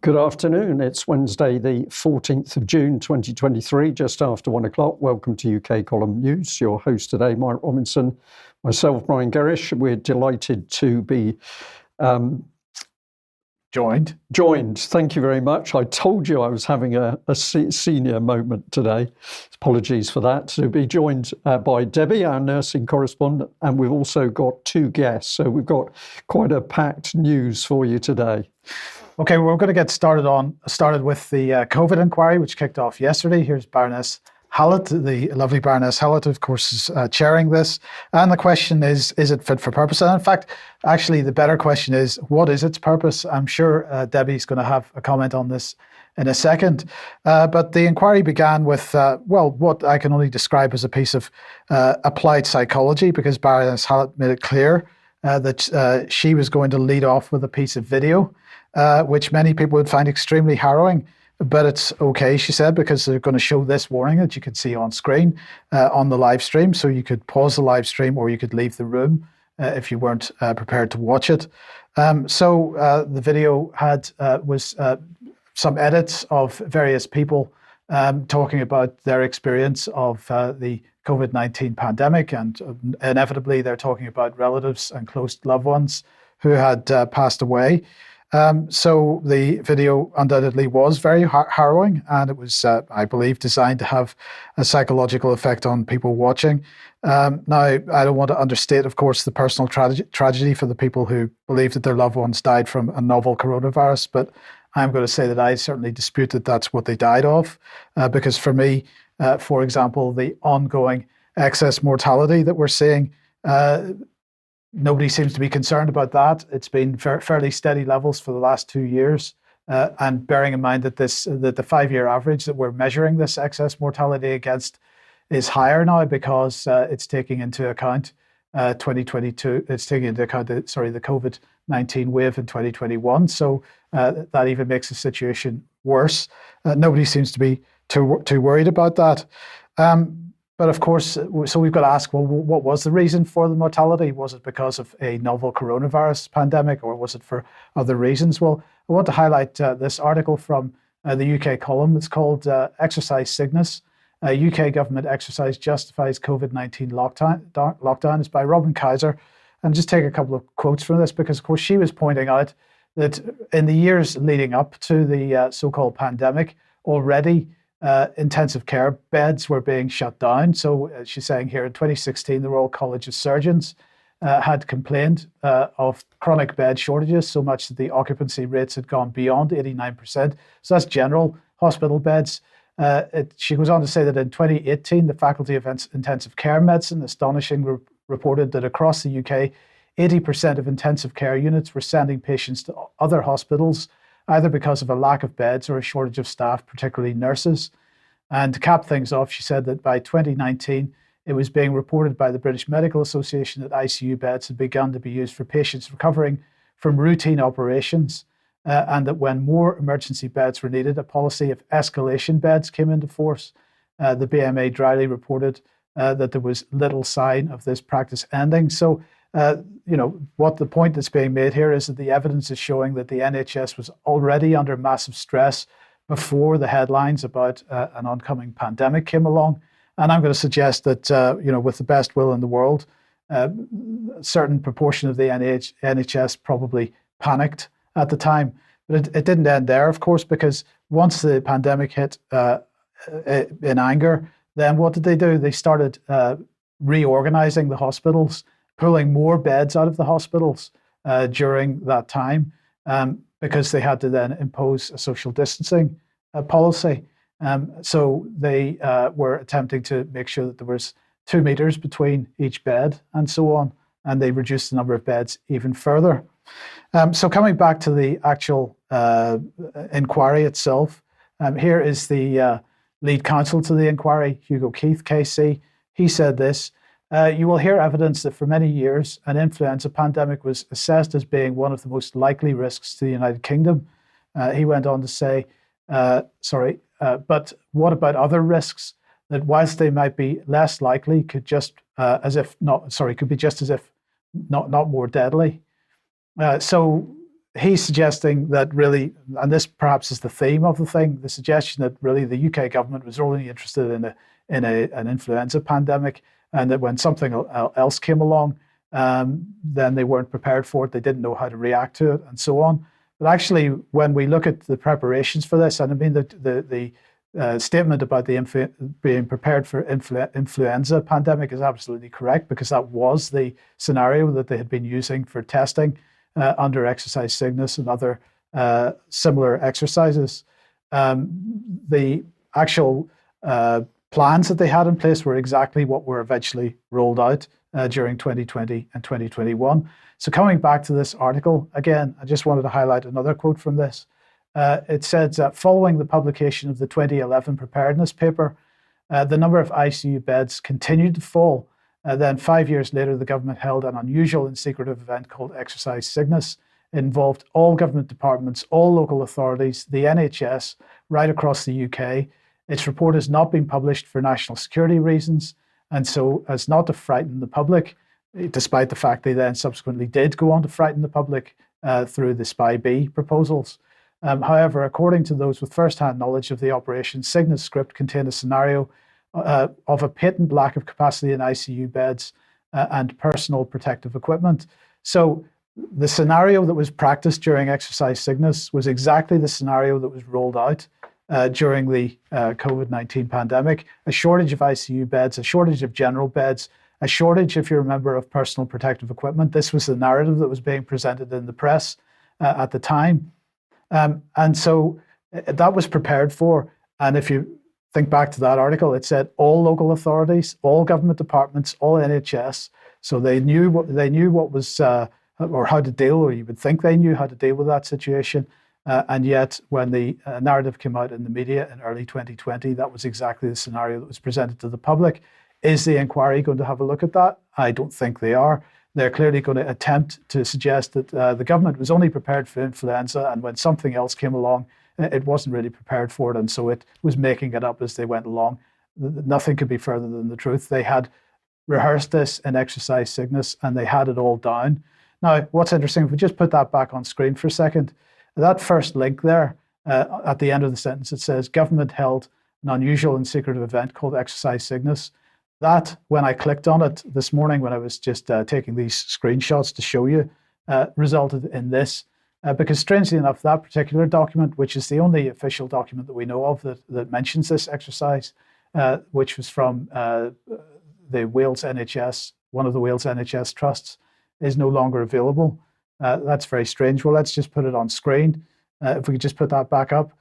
Good afternoon. It's Wednesday, the 14th of June, 2023, just after 1 o'clock. Welcome to UK Column News. Your host today, Mike Robinson, myself, Brian Gerrish. We're delighted to be joined. Thank you very much. I told you I was having a senior moment today. Apologies for that. To be joined by Debi, our nursing correspondent, and we've also got two guests. So we've got quite a packed news for you today. Okay, we're going to get started with the COVID inquiry, which kicked off yesterday. Here's Baroness Hallett, the lovely Baroness Hallett, of course, is chairing this. And the question is it fit for purpose? And in fact, actually, the better question is, what is its purpose? I'm sure Debbie's going to have a comment on this in a second. But the inquiry began with, what I can only describe as a piece of applied psychology, because Baroness Hallett made it clear that she was going to lead off with a piece of video, which many people would find extremely harrowing. But it's okay, she said, because they're going to show this warning that you can see on screen on the live stream. So you could pause the live stream or you could leave the room if you weren't prepared to watch it. So the video was some edits of various people talking about their experience of the COVID-19 pandemic. And inevitably, they're talking about relatives and close loved ones who had passed away. So the video undoubtedly was very harrowing, and it was, I believe, designed to have a psychological effect on people watching. Now, I don't want to understate, of course, the personal tragedy for the people who believe that their loved ones died from a novel coronavirus, but I'm going to say that I certainly dispute that that's what they died of, because for me, for example, the ongoing excess mortality that we're seeing, nobody seems to be concerned about that. It's been fairly steady levels for the last 2 years. And bearing in mind that the 5-year average that we're measuring this excess mortality against is higher now because it's taking into account 2022. It's taking into account the COVID-19 wave in 2021. So that even makes the situation worse. Nobody seems to be too worried about that. But of course, so we've got to ask, well, what was the reason for the mortality? Was it because of a novel coronavirus pandemic, or was it for other reasons? Well, I want to highlight this article from the UK column. It's called Exercise Sickness. UK government exercise justifies COVID-19 lockdown. It's by Robin Kaiser. And just take a couple of quotes from this, because of course she was pointing out that in the years leading up to the so-called pandemic, already intensive care beds were being shut down. So she's saying here in 2016, the Royal College of Surgeons had complained of chronic bed shortages so much that the occupancy rates had gone beyond 89%. So that's general hospital beds. She goes on to say that in 2018, the Faculty of Intensive Care Medicine astonishingly reported that across the UK, 80% of intensive care units were sending patients to other hospitals, either because of a lack of beds or a shortage of staff, particularly nurses. And to cap things off, she said that by 2019, it was being reported by the British Medical Association that ICU beds had begun to be used for patients recovering from routine operations, and that when more emergency beds were needed, a policy of escalation beds came into force. The BMA dryly reported that there was little sign of this practice ending. So what the point that's being made here is that the evidence is showing that the NHS was already under massive stress before the headlines about an oncoming pandemic came along. And I'm going to suggest that, with the best will in the world, a certain proportion of the NHS probably panicked at the time. But it didn't end there, of course, because once the pandemic hit in anger, then what did they do? They started reorganizing the hospitals, pulling more beds out of the hospitals during that time, because they had to then impose a social distancing policy. So they were attempting to make sure that there was 2 meters between each bed and so on, and they reduced the number of beds even further. So coming back to the actual inquiry itself, here is the lead counsel to the inquiry, Hugo Keith, KC. He said this: you will hear evidence that for many years an influenza pandemic was assessed as being one of the most likely risks to the United Kingdom. He went on to say, but what about other risks that, whilst they might be less likely, could be just as if not more deadly? So he's suggesting that really, and this perhaps is the theme of the thing, the suggestion that really the UK government was only interested in an influenza pandemic, and that when something else came along, then they weren't prepared for it, they didn't know how to react to it, and so on. But actually, when we look at the preparations for this, and I mean the statement about being prepared for influenza pandemic is absolutely correct, because that was the scenario that they had been using for testing under exercise Cygnus and other similar exercises. The actual plans that they had in place were exactly what were eventually rolled out during 2020 and 2021. So coming back to this article, again, I just wanted to highlight another quote from this. It says that following the publication of the 2011 preparedness paper, the number of ICU beds continued to fall. Then 5 years later, the government held an unusual and secretive event called Exercise Cygnus. It involved all government departments, all local authorities, the NHS, right across the UK. Its report has not been published for national security reasons, and so as not to frighten the public, despite the fact they then subsequently did go on to frighten the public through the Spy B proposals. However, according to those with first-hand knowledge of the Operation Cygnus script, contained a scenario of a patent lack of capacity in ICU beds and personal protective equipment. So the scenario that was practiced during Exercise Cygnus was exactly the scenario that was rolled out during the COVID-19 pandemic. A shortage of ICU beds, a shortage of general beds, a shortage, if you remember, of personal protective equipment. This was the narrative that was being presented in the press at the time. And so that was prepared for. And if you think back to that article, it said all local authorities, all government departments, all NHS. So they knew what was, or how to deal, or you would think they knew how to deal with that situation. And yet, when the narrative came out in the media in early 2020, that was exactly the scenario that was presented to the public. Is the inquiry going to have a look at that? I don't think they are. They're clearly going to attempt to suggest that the government was only prepared for influenza, and when something else came along, it wasn't really prepared for it, and so it was making it up as they went along. Nothing could be further than the truth. They had rehearsed this in Exercise Cygnus, and they had it all down. Now, what's interesting, if we just put that back on screen for a second, that first link there, at the end of the sentence, it says, government held an unusual and secretive event called Exercise Cygnus. That, when I clicked on it this morning, when I was just taking these screenshots to show you, resulted in this. Because strangely enough, that particular document, which is the only official document that we know of that mentions this exercise, which was from the Wales NHS, one of the Wales NHS trusts, is no longer available. That's very strange. Well, let's just put it on screen. If we could just put that back up.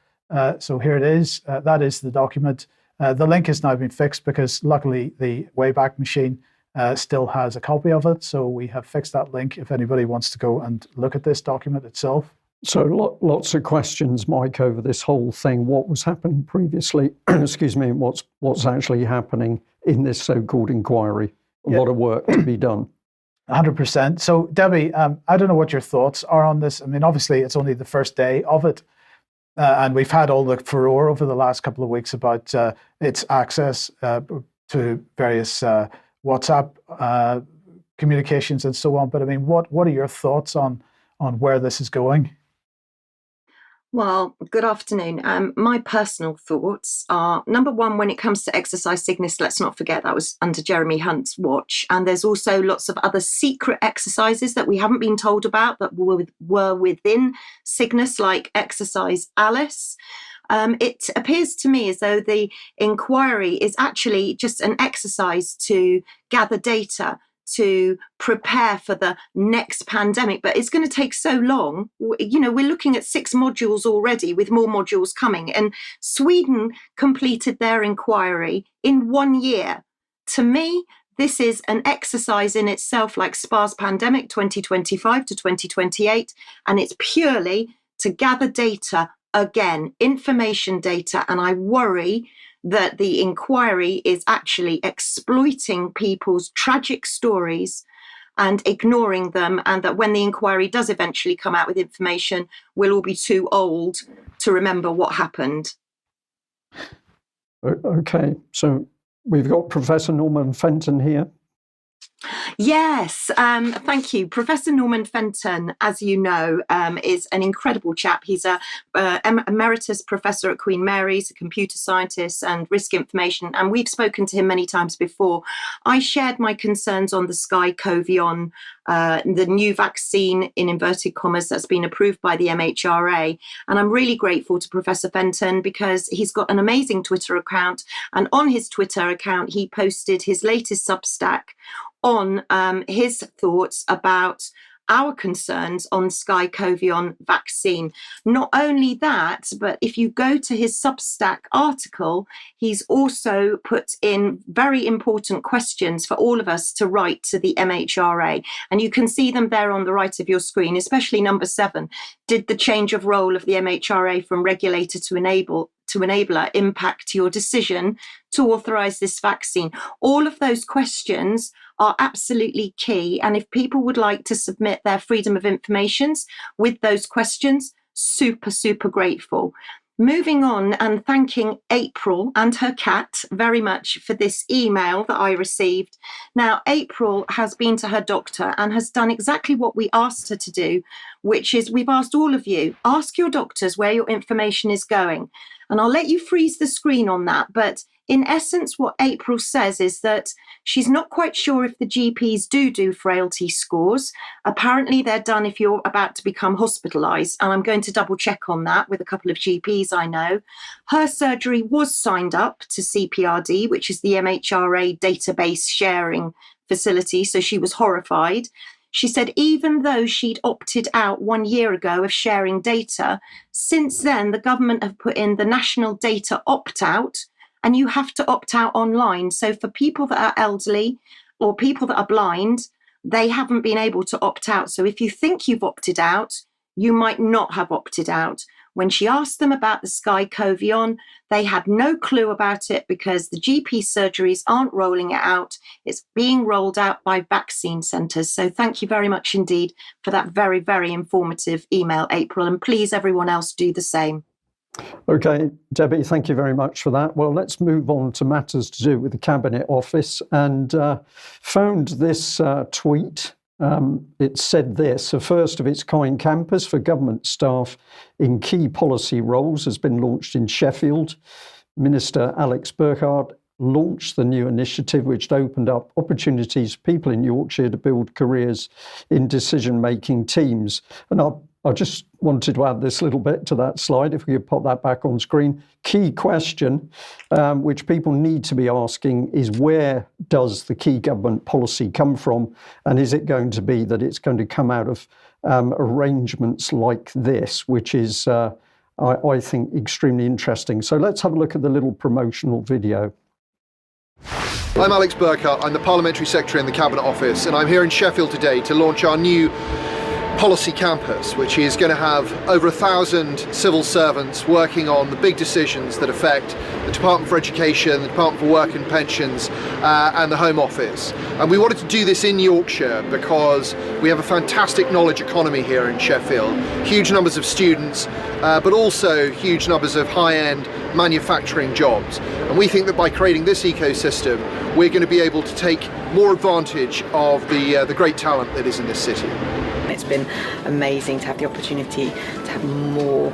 So here it is. That is the document. The link has now been fixed because luckily the Wayback Machine still has a copy of it. So we have fixed that link if anybody wants to go and look at this document itself. So lots of questions, Mike, over this whole thing. What was happening previously, excuse me, and what's actually happening in this so-called inquiry. A lot of work to be done. 100%. So Debbie, I don't know what your thoughts are on this. I mean, obviously it's only the first day of it. And we've had all the furore over the last couple of weeks about its access to various WhatsApp communications and so on. But I mean, what are your thoughts on where this is going? Well, good afternoon. My personal thoughts are, number one, when it comes to Exercise Cygnus, let's not forget that was under Jeremy Hunt's watch. And there's also lots of other secret exercises that we haven't been told about that were within Cygnus, like Exercise Alice. It appears to me as though the inquiry is actually just an exercise to gather data to prepare for the next pandemic, but it's going to take so long. You know, we're looking at 6 modules already with more modules coming, and Sweden completed their inquiry in 1 year. To me, this is an exercise in itself, like SPA's pandemic 2025 to 2028, and it's purely to gather data, again, information data, and I worry that the inquiry is actually exploiting people's tragic stories and ignoring them, and that when the inquiry does eventually come out with information, we'll all be too old to remember what happened. Okay, so we've got Professor Norman Fenton here. Yes, thank you. Professor Norman Fenton, as you know, is an incredible chap. He's a emeritus professor at Queen Mary's, a computer scientist and risk information, and we've spoken to him many times before. I shared my concerns on the SKY-CoV, the new vaccine, in inverted commas, that's been approved by the MHRA. And I'm really grateful to Professor Fenton because he's got an amazing Twitter account. And on his Twitter account, he posted his latest Substack on his thoughts about our concerns on SKY-CoV vaccine. Not only that, but if you go to his Substack article, he's also put in very important questions for all of us to write to the MHRA. And you can see them there on the right of your screen, especially number 7. Did the change of role of the MHRA from regulator to enabler impact your decision to authorise this vaccine? All of those questions are absolutely key. And if people would like to submit their freedom of informations with those questions, super, super grateful. Moving on and thanking April and her cat very much for this email that I received. Now, April has been to her doctor and has done exactly what we asked her to do, which is we've asked all of you, ask your doctors where your information is going. And I'll let you freeze the screen on that. But in essence, what April says is that she's not quite sure if the GPs do frailty scores. Apparently, they're done if you're about to become hospitalised. And I'm going to double check on that with a couple of GPs I know. Her surgery was signed up to CPRD, which is the MHRA database sharing facility. So she was horrified. She said even though she'd opted out 1 year ago of sharing data, since then the government have put in the national data opt-out, and you have to opt out online. So for people that are elderly or people that are blind, they haven't been able to opt out. So if you think you've opted out, you might not have opted out. When she asked them about the SKY-CoV, they had no clue about it because the GP surgeries aren't rolling it out. It's being rolled out by vaccine centres. So thank you very much indeed for that very, very informative email, April. And please, everyone else, do the same. Okay, Debbie, thank you very much for that. Well, let's move on to matters to do with the Cabinet Office, and found this tweet. It said this: a first of its kind campus for government staff in key policy roles has been launched in Sheffield. Minister Alex Burkhardt launched the new initiative, which opened up opportunities for people in Yorkshire to build careers in decision-making teams. And I just wanted to add this little bit to that slide, if we could pop that back on screen. Key question, which people need to be asking, is where does the key government policy come from? And is it going to be that it's going to come out of arrangements like this, which is, I think, extremely interesting. So let's have a look at the little promotional video. I'm Alex Burkhardt, I'm the Parliamentary Secretary in the Cabinet Office, and I'm here in Sheffield today to launch our new policy campus, which is going to have over 1,000 civil servants working on the big decisions that affect the Department for Education, the Department for Work and Pensions, and the Home Office. And we wanted to do this in Yorkshire because we have a fantastic knowledge economy here in Sheffield, huge numbers of students, but also huge numbers of high-end manufacturing jobs. And we think that by creating this ecosystem, we're going to be able to take more advantage of the great talent that is in this city. It's been amazing to have the opportunity to have more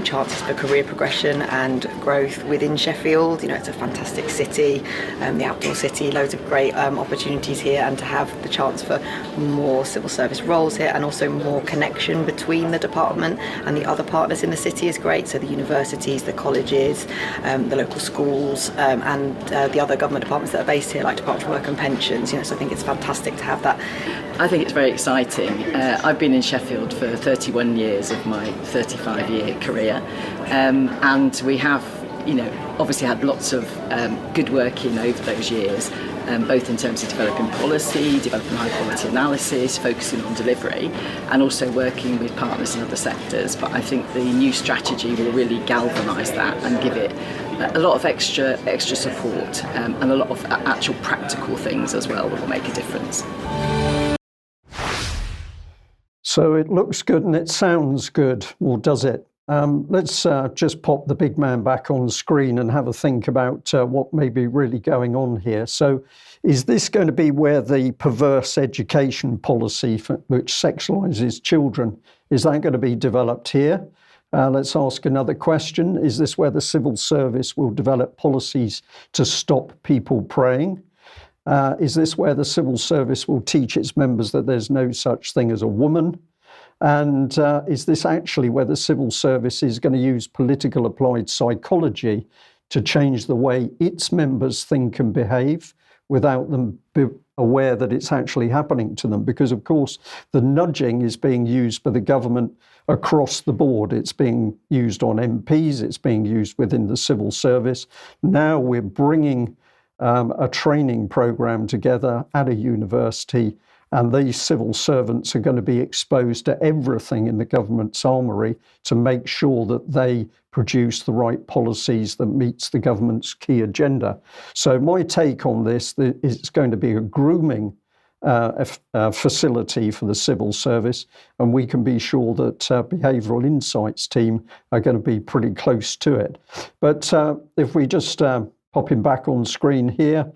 chances for career progression and growth within Sheffield. You know, it's a fantastic city, the outdoor city, loads of great opportunities here, and to have the chance for more civil service roles here and also more connection between the department and the other partners in the city is great. So the universities, the colleges, the local schools, and the other government departments that are based here, like Department for Work and Pensions. You know, so I think it's fantastic to have that. I think it's very exciting. I've been in Sheffield for 31 years of my 35-year career, and we have, you know, obviously had lots of good work in over those years, both in terms of developing policy, developing high quality analysis, focusing on delivery, and also working with partners in other sectors. But I think the new strategy will really galvanise that and give it a lot of extra support, and a lot of actual practical things as well that will make a difference. So it looks good and it sounds good, or does it? let's just pop the big man back on screen and have a think about what may be really going on here. So is this going to be where the perverse education policy which sexualizes children, is that going to be developed here? Let's ask another question. Is this where the civil service will develop policies to stop people praying? Is this where the civil service will teach its members that there's no such thing as a woman? And is this actually where the civil service is going to use political applied psychology to change the way its members think and behave without them be aware that it's actually happening to them? Because, of course, the nudging is being used by the government across the board. It's being used on MPs, it's being used within the civil service. Now we're bringing a training program together at a university, and these civil servants are going to be exposed to everything in the government's armoury to make sure that they produce the right policies that meets the government's key agenda. So my take on this is it's going to be a grooming facility for the civil service, and we can be sure that Behavioural Insights team are going to be pretty close to it. But if we just pop him back on screen here,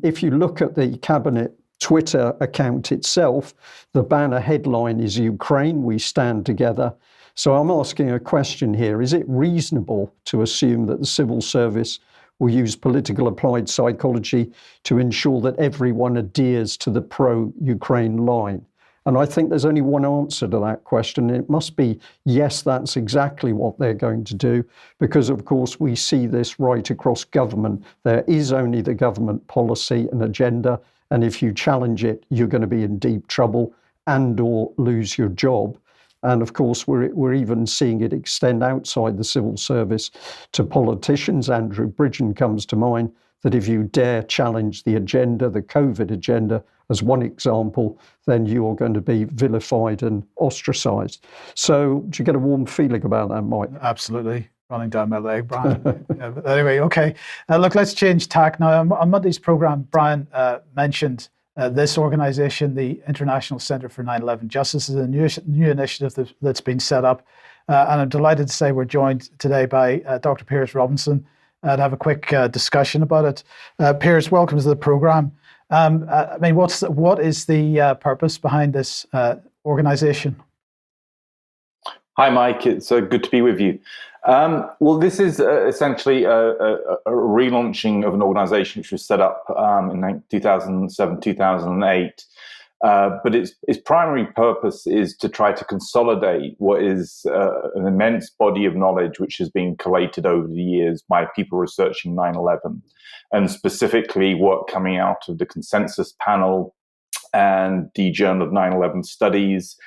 if you look at the Cabinet Twitter account itself, the banner headline is Ukraine, we stand together. So I'm asking a question here. Is it reasonable to assume that the civil service will use political applied psychology to ensure that everyone adheres to the pro-Ukraine line? And I think there's only one answer to that question. It must be, yes, that's exactly what they're going to do, because, of course, we see this right across government. There is only the government policy and agenda, and if you challenge it, you're going to be in deep trouble and or lose your job. And of course, we're even seeing it extend outside the civil service to politicians. Andrew Bridgen comes to mind, that if you dare challenge the agenda, the COVID agenda, as one example, then you're going to be vilified and ostracised. So do you get a warm feeling about that, Mike? Absolutely. Running down my leg, Brian. Yeah, but anyway, okay. Look, let's change tack now. On Monday's programme, Brian mentioned this organisation, the International Centre for 9/11 Justice, is a new initiative that's been set up. And I'm delighted to say we're joined today by Dr. Piers Robinson to have a quick discussion about it. Piers, welcome to the programme. I mean, what is the purpose behind this organisation? Hi, Mike. It's good to be with you. Well, this is essentially a relaunching of an organisation which was set up in 2007, 2008. But its primary purpose is to try to consolidate what is an immense body of knowledge which has been collated over the years by people researching 9/11, and specifically work coming out of the Consensus Panel and the Journal of 9/11 Studies.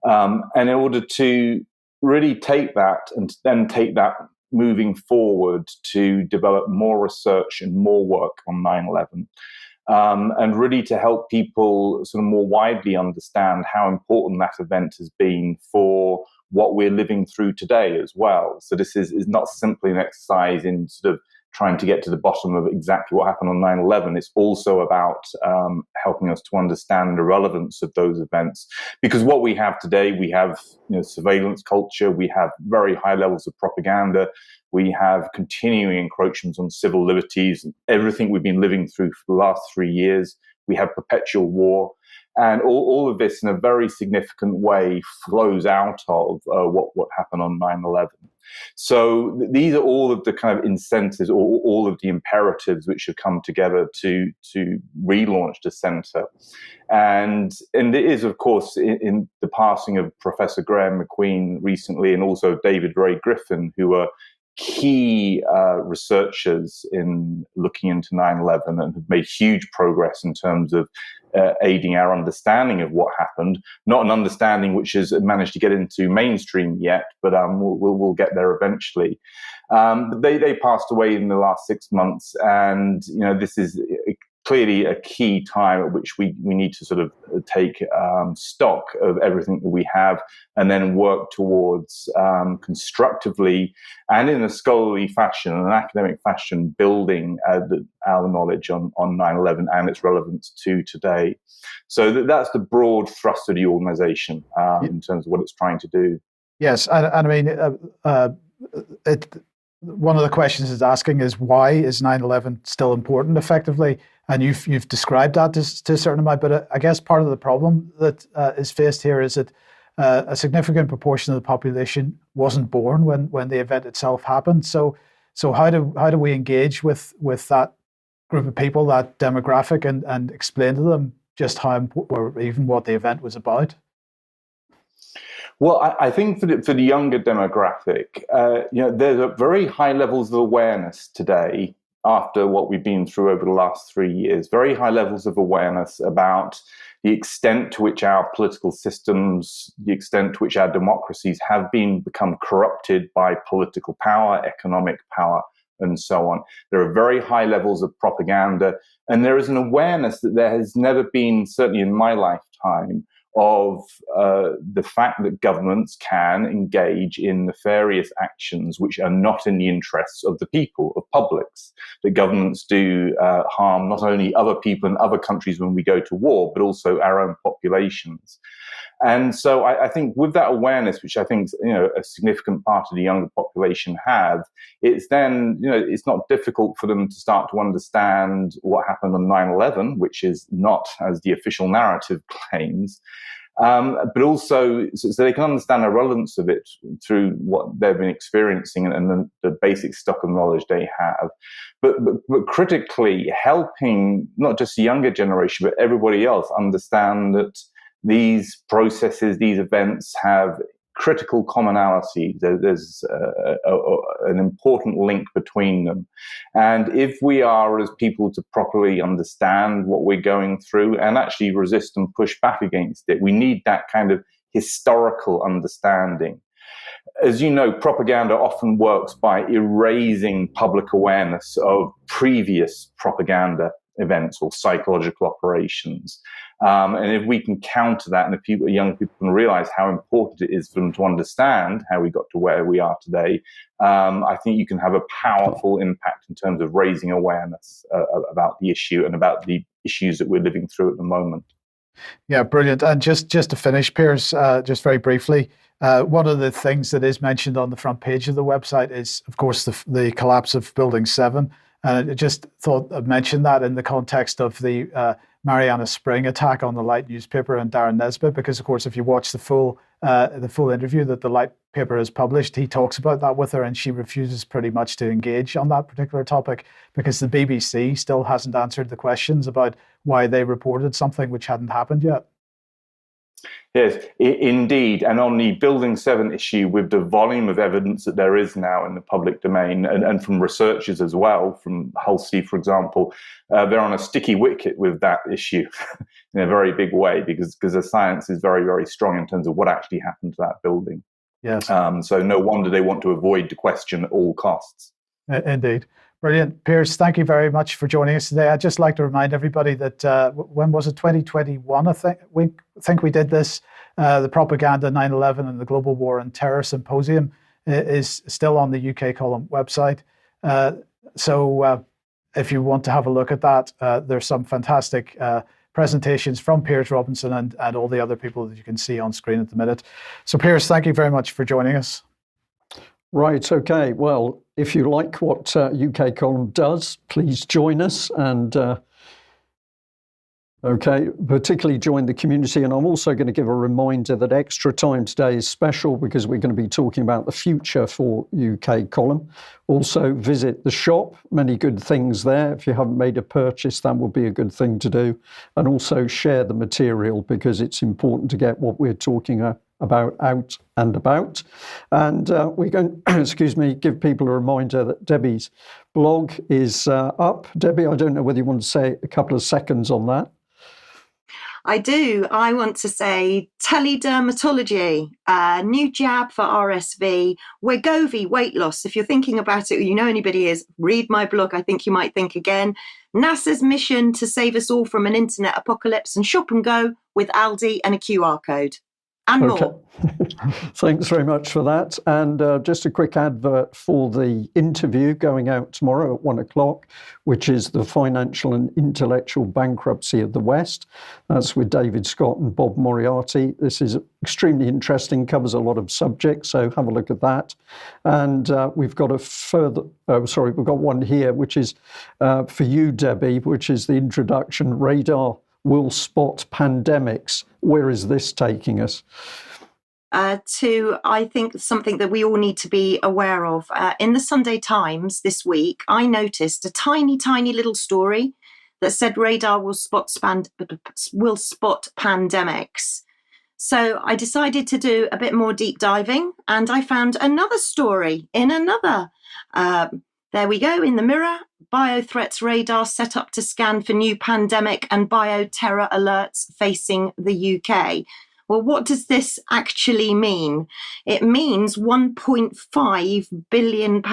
And in order to really take that and then take that moving forward to develop more research and more work on 9/11. And really to help people sort of more widely understand how important that event has been for what we're living through today as well. So this is not simply an exercise in sort of trying to get to the bottom of exactly what happened on 9/11. It's also about helping us to understand the relevance of those events. Because what we have today, we have surveillance culture, we have very high levels of propaganda, we have continuing encroachments on civil liberties, everything we've been living through for the last 3 years. We have perpetual war. And all of this in a very significant way flows out of what happened on 9/11. So these are all of the kind of incentives, or all of the imperatives which have come together to relaunch the centre. And it is, of course, in the passing of Professor Graham McQueen recently, and also David Ray Griffin, who are key researchers in looking into 9/11 and have made huge progress in terms of aiding our understanding of what happened. Not an understanding which has managed to get into mainstream yet, but we'll get there eventually. But they passed away in the last 6 months, and this is clearly a key time at which we need to sort of take stock of everything that we have, and then work towards constructively and in a scholarly fashion, an academic fashion, building our knowledge on 9/11 and its relevance to today. So that's the broad thrust of the organisation in terms of what it's trying to do. Yes, and I mean, one of the questions it's asking is why is 9/11 still important effectively? And you've described that to a certain amount, but I guess part of the problem that is faced here is that a significant proportion of the population wasn't born when the event itself happened. So how do we engage with that group of people, that demographic, and explain to them just how important, or even what the event was about? Well, I think for the younger demographic, there's very high levels of awareness today after what we've been through over the last 3 years. Very high levels of awareness about the extent to which our political systems, the extent to which our democracies have become corrupted by political power, economic power, and so on. There are very high levels of propaganda, and there is an awareness that there has never been, certainly in my lifetime, of the fact that governments can engage in nefarious actions which are not in the interests of the people, of publics. That governments do harm not only other people in other countries when we go to war, but also our own populations. And so I think with that awareness, which I think a significant part of the younger population have, it's then it's not difficult for them to start to understand what happened on 9/11, which is not as the official narrative claims, but also so they can understand the relevance of it through what they've been experiencing and the basic stock of knowledge they have. But critically helping not just the younger generation, but everybody else understand that these processes, these events have critical commonality. There's an important link between them. And if we are, as people, to properly understand what we're going through and actually resist and push back against it, we need that kind of historical understanding. As you know, propaganda often works by erasing public awareness of previous propaganda events or psychological operations. And if we can counter that, and if young people can realize how important it is for them to understand how we got to where we are today, I think you can have a powerful impact in terms of raising awareness about the issue and about the issues that we're living through at the moment. Yeah, brilliant. And just to finish, Piers, just very briefly, one of the things that is mentioned on the front page of the website is, of course, the collapse of Building 7. And I just thought I'd mention that in the context of the Mariana Spring attack on the Light newspaper and Darren Nesbitt, because, of course, if you watch the full interview that the Light paper has published, he talks about that with her, and she refuses pretty much to engage on that particular topic because the BBC still hasn't answered the questions about why they reported something which hadn't happened yet. Yes, indeed. And on the Building 7 issue, with the volume of evidence that there is now in the public domain, and from researchers as well, from Halsey, for example, they're on a sticky wicket with that issue in a very big way because the science is very, very strong in terms of what actually happened to that building. Yes. So no wonder they want to avoid the question at all costs. Indeed. Brilliant. Piers, thank you very much for joining us today. I'd just like to remind everybody that when was it, 2021, I think we did this, the Propaganda 9/11 and the Global War on Terror Symposium is still on the UK Column website. So if you want to have a look at that, there's some fantastic presentations from Piers Robinson and all the other people that you can see on screen at the minute. So Piers, thank you very much for joining us. Right, okay. Well, if you like what UK Column does, please join us and, particularly join the community. And I'm also going to give a reminder that Extra Time today is special because we're going to be talking about the future for UK Column. Also, visit the shop, many good things there. If you haven't made a purchase, that would be a good thing to do. And also share the material because it's important to get what we're talking about out and about. And we're going to, give people a reminder that Debi's blog is up. Debi, I don't know whether you want to say a couple of seconds on that. I do. I want to say teledermatology, new jab for RSV, Wegovy weight loss. If you're thinking about it or you know anybody is, read my blog. I think you might think again. NASA's mission to save us all from an internet apocalypse, and Shop and Go with Aldi and a QR code. and Okay. more. Thanks very much for that. And just a quick advert for the interview going out tomorrow at 1:00, which is the financial and intellectual bankruptcy of the West. That's with David Scott and Bob Moriarty. This is extremely interesting, covers a lot of subjects, so have a look at that. And we've got we've got one here, which is for you, Debbie, which is the introduction. Radar will spot pandemics. Where is this taking us? To, I think, something that we all need to be aware of. In the Sunday Times this week, I noticed a tiny, tiny little story that said radar will spot pandemics. So I decided to do a bit more deep diving, and I found another story in another. There we go, in the Mirror. Biothreats radar set up to scan for new pandemic and bioterror alerts facing the UK. Well, what does this actually mean? It means £1.5 billion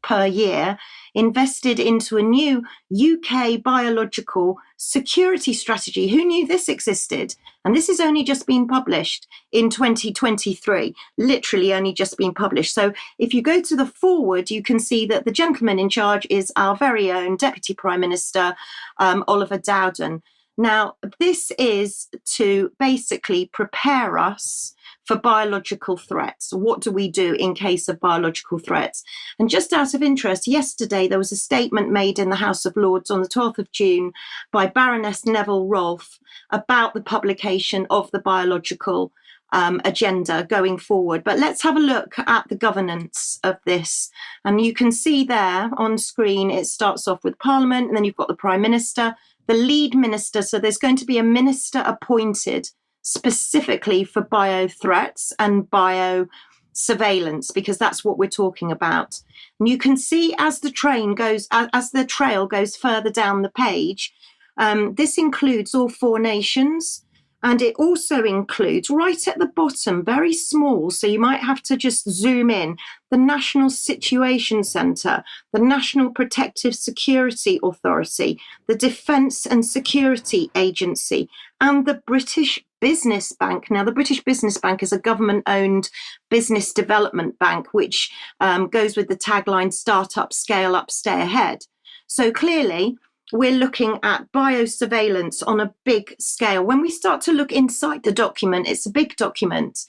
per year invested into a new UK biological security strategy. Who knew this existed? And this has only just been published in 2023, literally only just been published. So if you go to the forward, you can see that the gentleman in charge is our very own Deputy Prime Minister, Oliver Dowden. Now, this is to basically prepare us for biological threats. What do we do in case of biological threats? And just out of interest, yesterday there was a statement made in the House of Lords on the 12th of June by Baroness Neville Rolfe about the publication of the biological agenda going forward. But let's have a look at the governance of this. And you can see there on screen, it starts off with Parliament, and then you've got the Prime Minister, the lead minister. So there's going to be a minister appointed specifically for bio threats and bio surveillance, because that's what we're talking about. And you can see as the trail goes further down the page, this includes all 4 nations. And it also includes, right at the bottom, very small, so you might have to just zoom in, the National Situation Centre, the National Protective Security Authority, the Defence and Security Agency, and the British Business Bank. Now, the British Business Bank is a government-owned business development bank, which goes with the tagline, start up, scale up, stay ahead. So clearly, we're looking at biosurveillance on a big scale. When we start to look inside the document, it's a big document.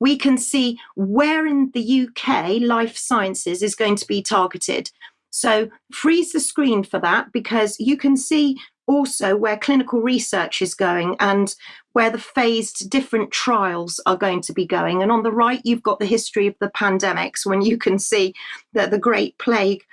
We can see where in the UK life sciences is going to be targeted. So freeze the screen for that, because you can see also where clinical research is going and where the phased different trials are going to be going. And on the right, you've got the history of the pandemics, when you can see that the Great Plague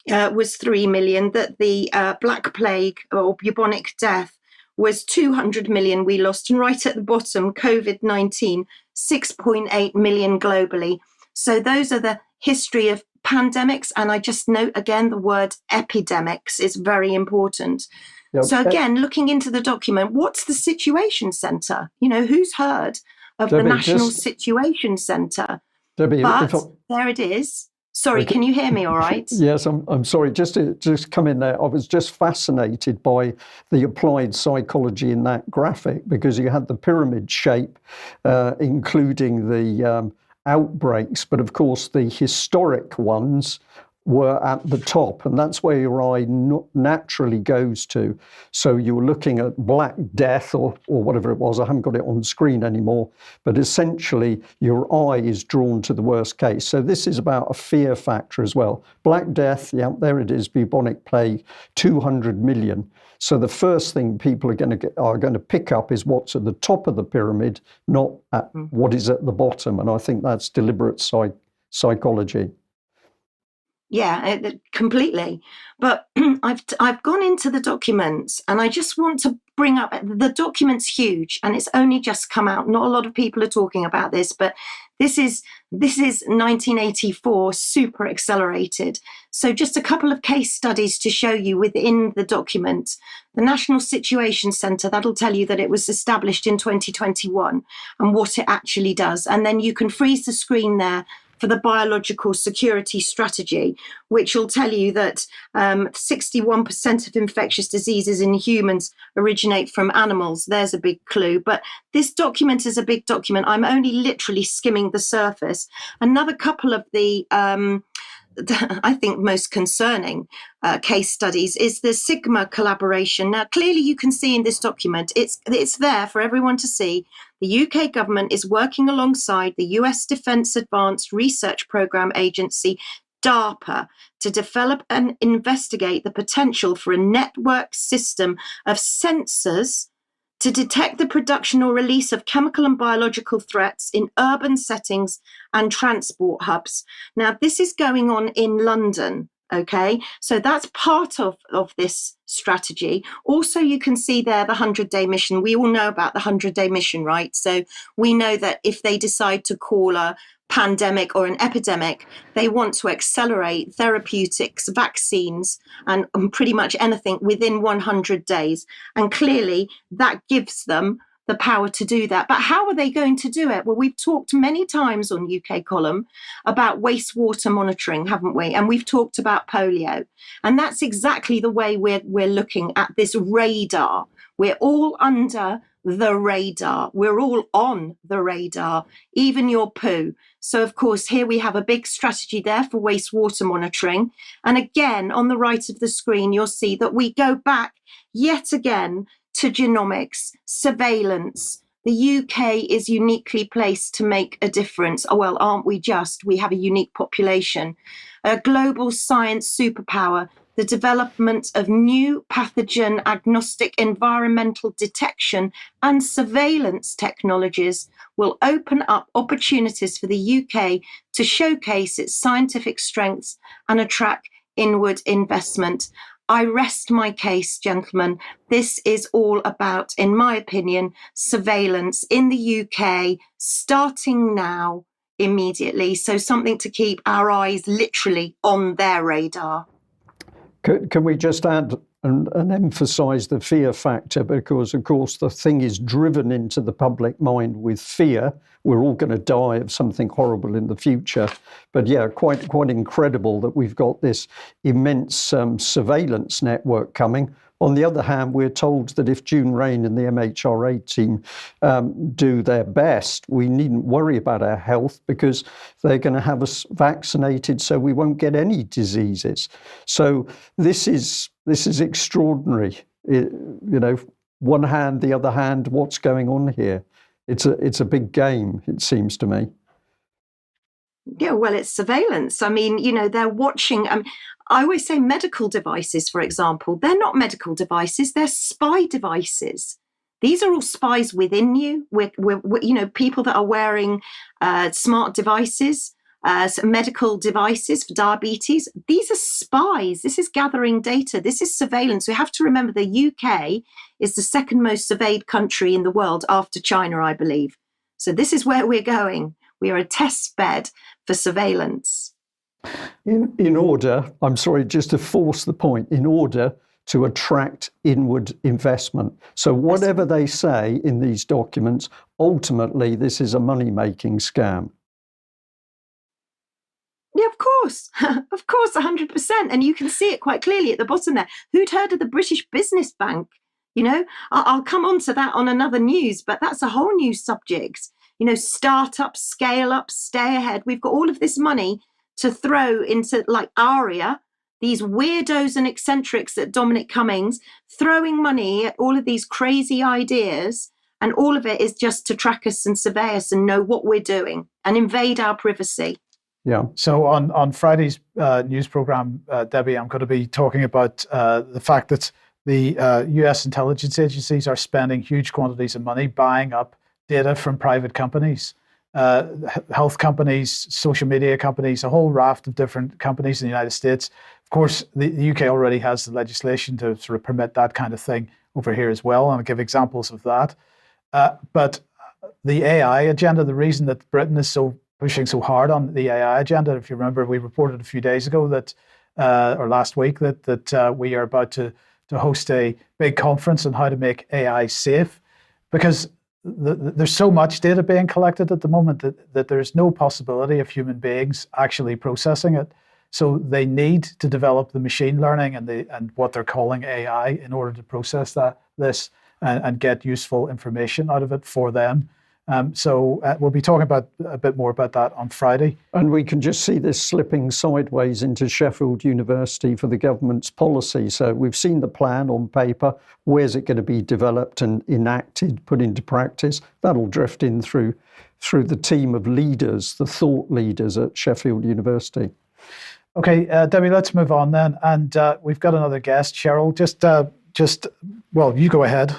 was 3 million, that the Black Plague or bubonic death was 200 million we lost. And right at the bottom, COVID-19, 6.8 million globally. So those are the history of pandemics. And I just note again, the word epidemics is very important. Yep. So again, looking into the document, what's the Situation Centre? You know, who's heard of Debi, the National Situation Centre? Debi, but there it is. Sorry, can you hear me all right? Yes, I'm sorry. Just come in there. I was just fascinated by the applied psychology in that graphic, because you had the pyramid shape, including the outbreaks, but of course the historic ones were at the top, and that's where your eye naturally goes to. So you were looking at Black Death or whatever it was. I haven't got it on screen anymore, but essentially your eye is drawn to the worst case. So this is about a fear factor as well. Black Death, yeah, there it is, bubonic plague, 200 million. So the first thing people are going to pick up is what's at the top of the pyramid, not at what is at the bottom. And I think that's deliberate psychology. Yeah, completely. But I've gone into the documents, and I just want to bring up, the document's huge and it's only just come out. Not a lot of people are talking about this, but this is 1984 super accelerated. So just a couple of case studies to show you within the document. The National Situation Centre, that'll tell you that it was established in 2021 and what it actually does. And then you can freeze the screen there for the biological security strategy, which will tell you that 61% of infectious diseases in humans originate from animals. There's a big clue. But this document is a big document. I'm only literally skimming the surface. Another couple of the I think most concerning case studies is the Sigma collaboration. Now, clearly you can see in this document, it's there for everyone to see. The UK government is working alongside the US Defence Advanced Research Programme Agency, DARPA, to develop and investigate the potential for a network system of sensors to detect the production or release of chemical and biological threats in urban settings and transport hubs. Now, this is going on in London, okay? So that's part of this strategy. Also, you can see there the 100-day mission. We all know about the 100-day mission, right? So we know that if they decide to call a pandemic or an epidemic, they want to accelerate therapeutics, vaccines, and pretty much anything within 100 days. And clearly that gives them the power to do that. But how are they going to do it? Well, we've talked many times on UK Column about wastewater monitoring, haven't we? And we've talked about polio. And that's exactly the way we're looking at this radar. We're all under the radar. We're all on the radar, even your poo. So, of course, here we have a big strategy there for wastewater monitoring. And again, on the right of the screen, you'll see that we go back yet again to genomics, surveillance. The UK is uniquely placed to make a difference. Oh, well, aren't we just? We have a unique population, a global science superpower. The development of new pathogen agnostic environmental detection and surveillance technologies will open up opportunities for the UK to showcase its scientific strengths and attract inward investment. I rest my case, gentlemen. This is all about, in my opinion, surveillance in the UK, starting now, immediately. So something to keep our eyes literally on their radar. Can we just add and emphasise the fear factor? Because, of course, the thing is driven into the public mind with fear. We're all going to die of something horrible in the future. But yeah, quite incredible that we've got this immense surveillance network coming. On the other hand, we're told that if June Rain and the MHRA team do their best, we needn't worry about our health because they're going to have us vaccinated so we won't get any diseases. So this is extraordinary. One hand, the other hand, what's going on here? It's a big game, it seems to me. Yeah, well, it's surveillance. I mean, they're watching. I always say medical devices, for example, they're not medical devices, they're spy devices. These are all spies within you. We're people that are wearing smart devices, medical devices for diabetes. These are spies. This is gathering data. This is surveillance. We have to remember the UK is the second most surveyed country in the world after China, I believe. So this is where we're going. We are a test bed for surveillance. In order, I'm sorry, just to force the point, in order to attract inward investment. So whatever they say in these documents, ultimately this is a money-making scam. Yeah, of course, 100%. And you can see it quite clearly at the bottom there. Who'd heard of the British Business Bank? I'll come on to that on another news, but that's a whole new subject. Start up, scale up, stay ahead. We've got all of this money to throw into like ARIA, these weirdos and eccentrics at Dominic Cummings, throwing money at all of these crazy ideas. And all of it is just to track us and survey us and know what we're doing and invade our privacy. Yeah. So on Friday's news program, Debbie, I'm going to be talking about the fact that the US intelligence agencies are spending huge quantities of money buying up data from private companies, health companies, social media companies, a whole raft of different companies in the United States. Of course, the UK already has the legislation to sort of permit that kind of thing over here as well, and I'll give examples of that. But the AI agenda, the reason that Britain is pushing so hard on the AI agenda, if you remember, we reported a few days ago that, or last week, that we are about to host a big conference on how to make AI safe, because there's so much data being collected at the moment that there's no possibility of human beings actually processing it. So they need to develop the machine learning and what they're calling AI in order to process this and get useful information out of it for them. So we'll be talking about a bit more about that on Friday. And we can just see this slipping sideways into Sheffield University for the government's policy. So we've seen the plan on paper. Where's it going to be developed and enacted, put into practice? That'll drift in through the team of leaders, the thought leaders at Sheffield University. Okay, Debbie, let's move on then. And we've got another guest, Cheryl. Well, you go ahead.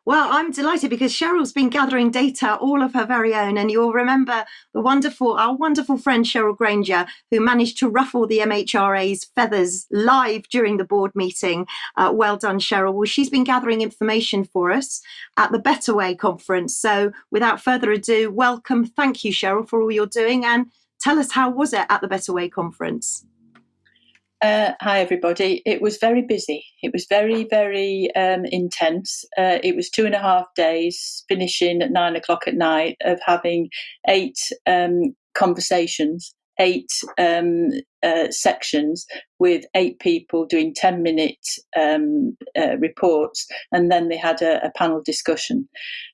Well, I'm delighted because Cheryl's been gathering data all of her very own. And you'll remember our wonderful friend Cheryl Granger, who managed to ruffle the MHRA's feathers live during the board meeting. Well done, Cheryl. Well, she's been gathering information for us at the Better Way conference. So without further ado, welcome. Thank you, Cheryl, for all you're doing. And tell us, how was it at the Better Way conference? Hi, everybody. It was very busy. It was very, very intense. It was 2.5 days, finishing at 9 o'clock at night, of having 8 conversations, 8 sections with 8 people doing 10-minute reports, and then they had a panel discussion.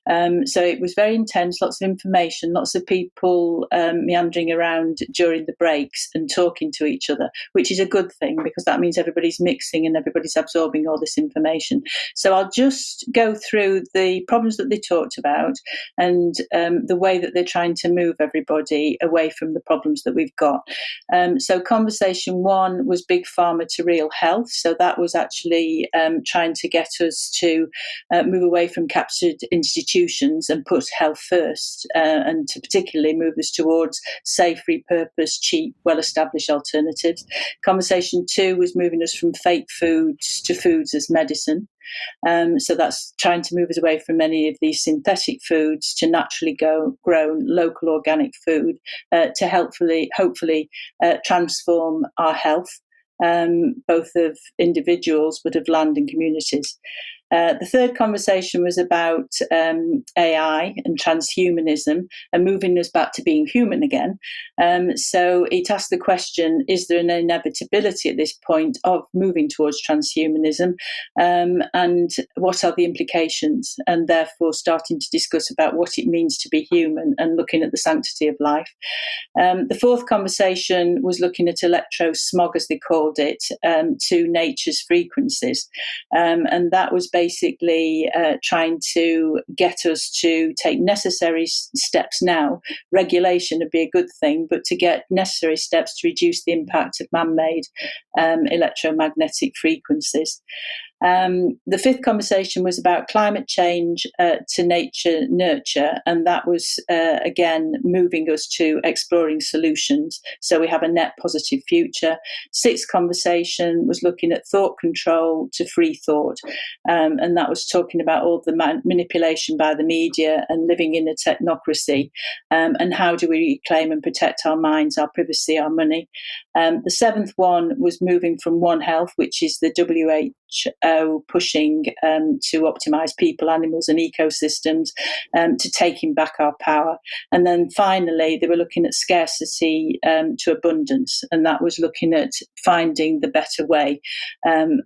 So it was very intense, lots of information, lots of people meandering around during the breaks and talking to each other, which is a good thing because that means everybody's mixing and everybody's absorbing all this information. So I'll just go through the problems that they talked about and the way that they're trying to move everybody away from the problems that we've got. So conversation 1 was big pharma to real health. So that was actually trying to get us to move away from captured institutions and put health first, and to particularly move us towards safe, repurposed, cheap, well-established alternatives. Conversation 2 was moving us from fake foods to foods as medicine. So that's trying to move us away from many of these synthetic foods to naturally grown local organic food to hopefully transform our health, both of individuals but of land and communities. The third conversation was about AI and transhumanism and moving us back to being human again. So it asked the question, is there an inevitability at this point of moving towards transhumanism? And what are the implications? And therefore starting to discuss about what it means to be human and looking at the sanctity of life. The fourth conversation was looking at electro-smog, as they called it, to nature's frequencies. And that was basically trying to get us to take necessary steps now. Regulation would be a good thing, but to get necessary steps to reduce the impact of man-made electromagnetic frequencies. The fifth conversation was about climate change to nature nurture, and that was again moving us to exploring solutions so we have a net positive future. Sixth conversation was looking at thought control to free thought, and that was talking about all the manipulation by the media and living in a technocracy, and how do we reclaim and protect our minds, our privacy, our money. The seventh one was moving from One Health, which is the WHO pushing to optimise people, animals and ecosystems, to taking back our power. And then finally, they were looking at scarcity to abundance, and that was looking at finding the better way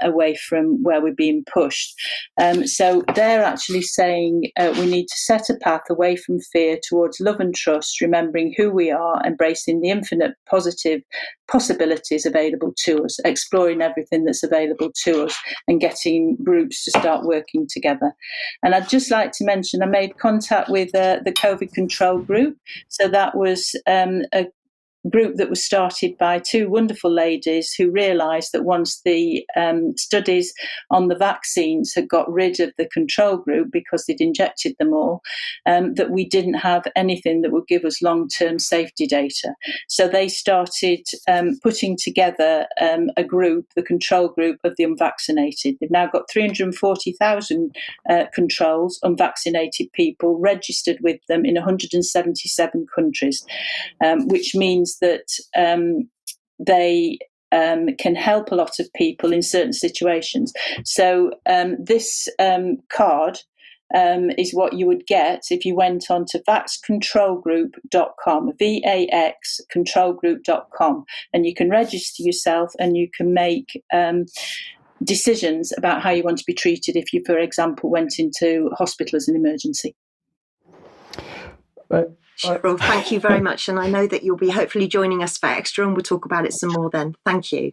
away from where we're being pushed. So they're actually saying we need to set a path away from fear towards love and trust, remembering who we are, embracing the infinite positive possibilities available to us, exploring everything that's available to us, and getting groups to start working together. And I'd just like to mention I made contact with the COVID control group. So that was a group that was started by 2 wonderful ladies who realised that once the studies on the vaccines had got rid of the control group because they'd injected them all, that we didn't have anything that would give us long-term safety data. So they started putting together a group, the control group of the unvaccinated. They've now got 340,000 controls, unvaccinated people registered with them in 177 countries, which means that they can help a lot of people in certain situations. So this card is what you would get if you went on to vaxcontrolgroup.com, vaxcontrolgroup.com, and you can register yourself and you can make decisions about how you want to be treated if you, for example, went into hospital as an emergency. Cheryl, thank you very much. And I know that you'll be hopefully joining us for Extra, and we'll talk about it some more then. Thank you.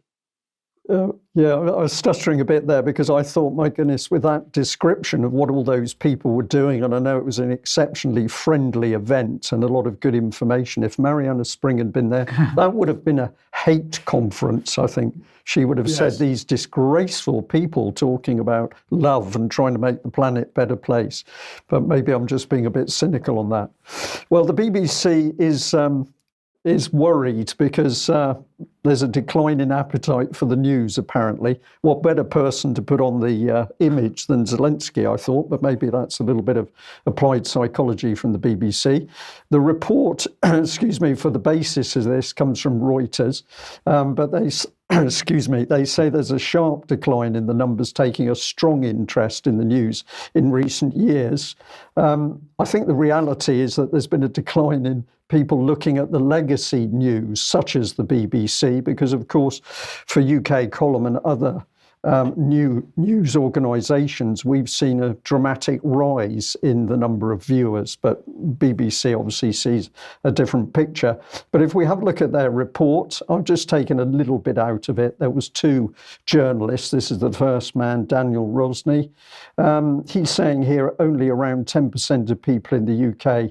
Yeah, I was stuttering a bit there because I thought, my goodness, with that description of what all those people were doing, and I know it was an exceptionally friendly event and a lot of good information. If Mariana Spring had been there, that would have been a hate conference, I think. She would have said these disgraceful people talking about love and trying to make the planet a better place. But maybe I'm just being a bit cynical on that. Well, the BBC is worried because there's a decline in appetite for the news, apparently. What better person to put on the image than Zelensky, I thought, but maybe that's a little bit of applied psychology from the BBC. The report, for the basis of this comes from Reuters, but they say there's a sharp decline in the numbers taking a strong interest in the news in recent years. I think the reality is that there's been a decline in people looking at the legacy news, such as the BBC, because, of course, for UK Column and other news organisations, we've seen a dramatic rise in the number of viewers, but BBC obviously sees a different picture. But if we have a look at their report, I've just taken a little bit out of it. There was two journalists. This is the first man, Daniel Rosny. He's saying here only around 10% of people in the UK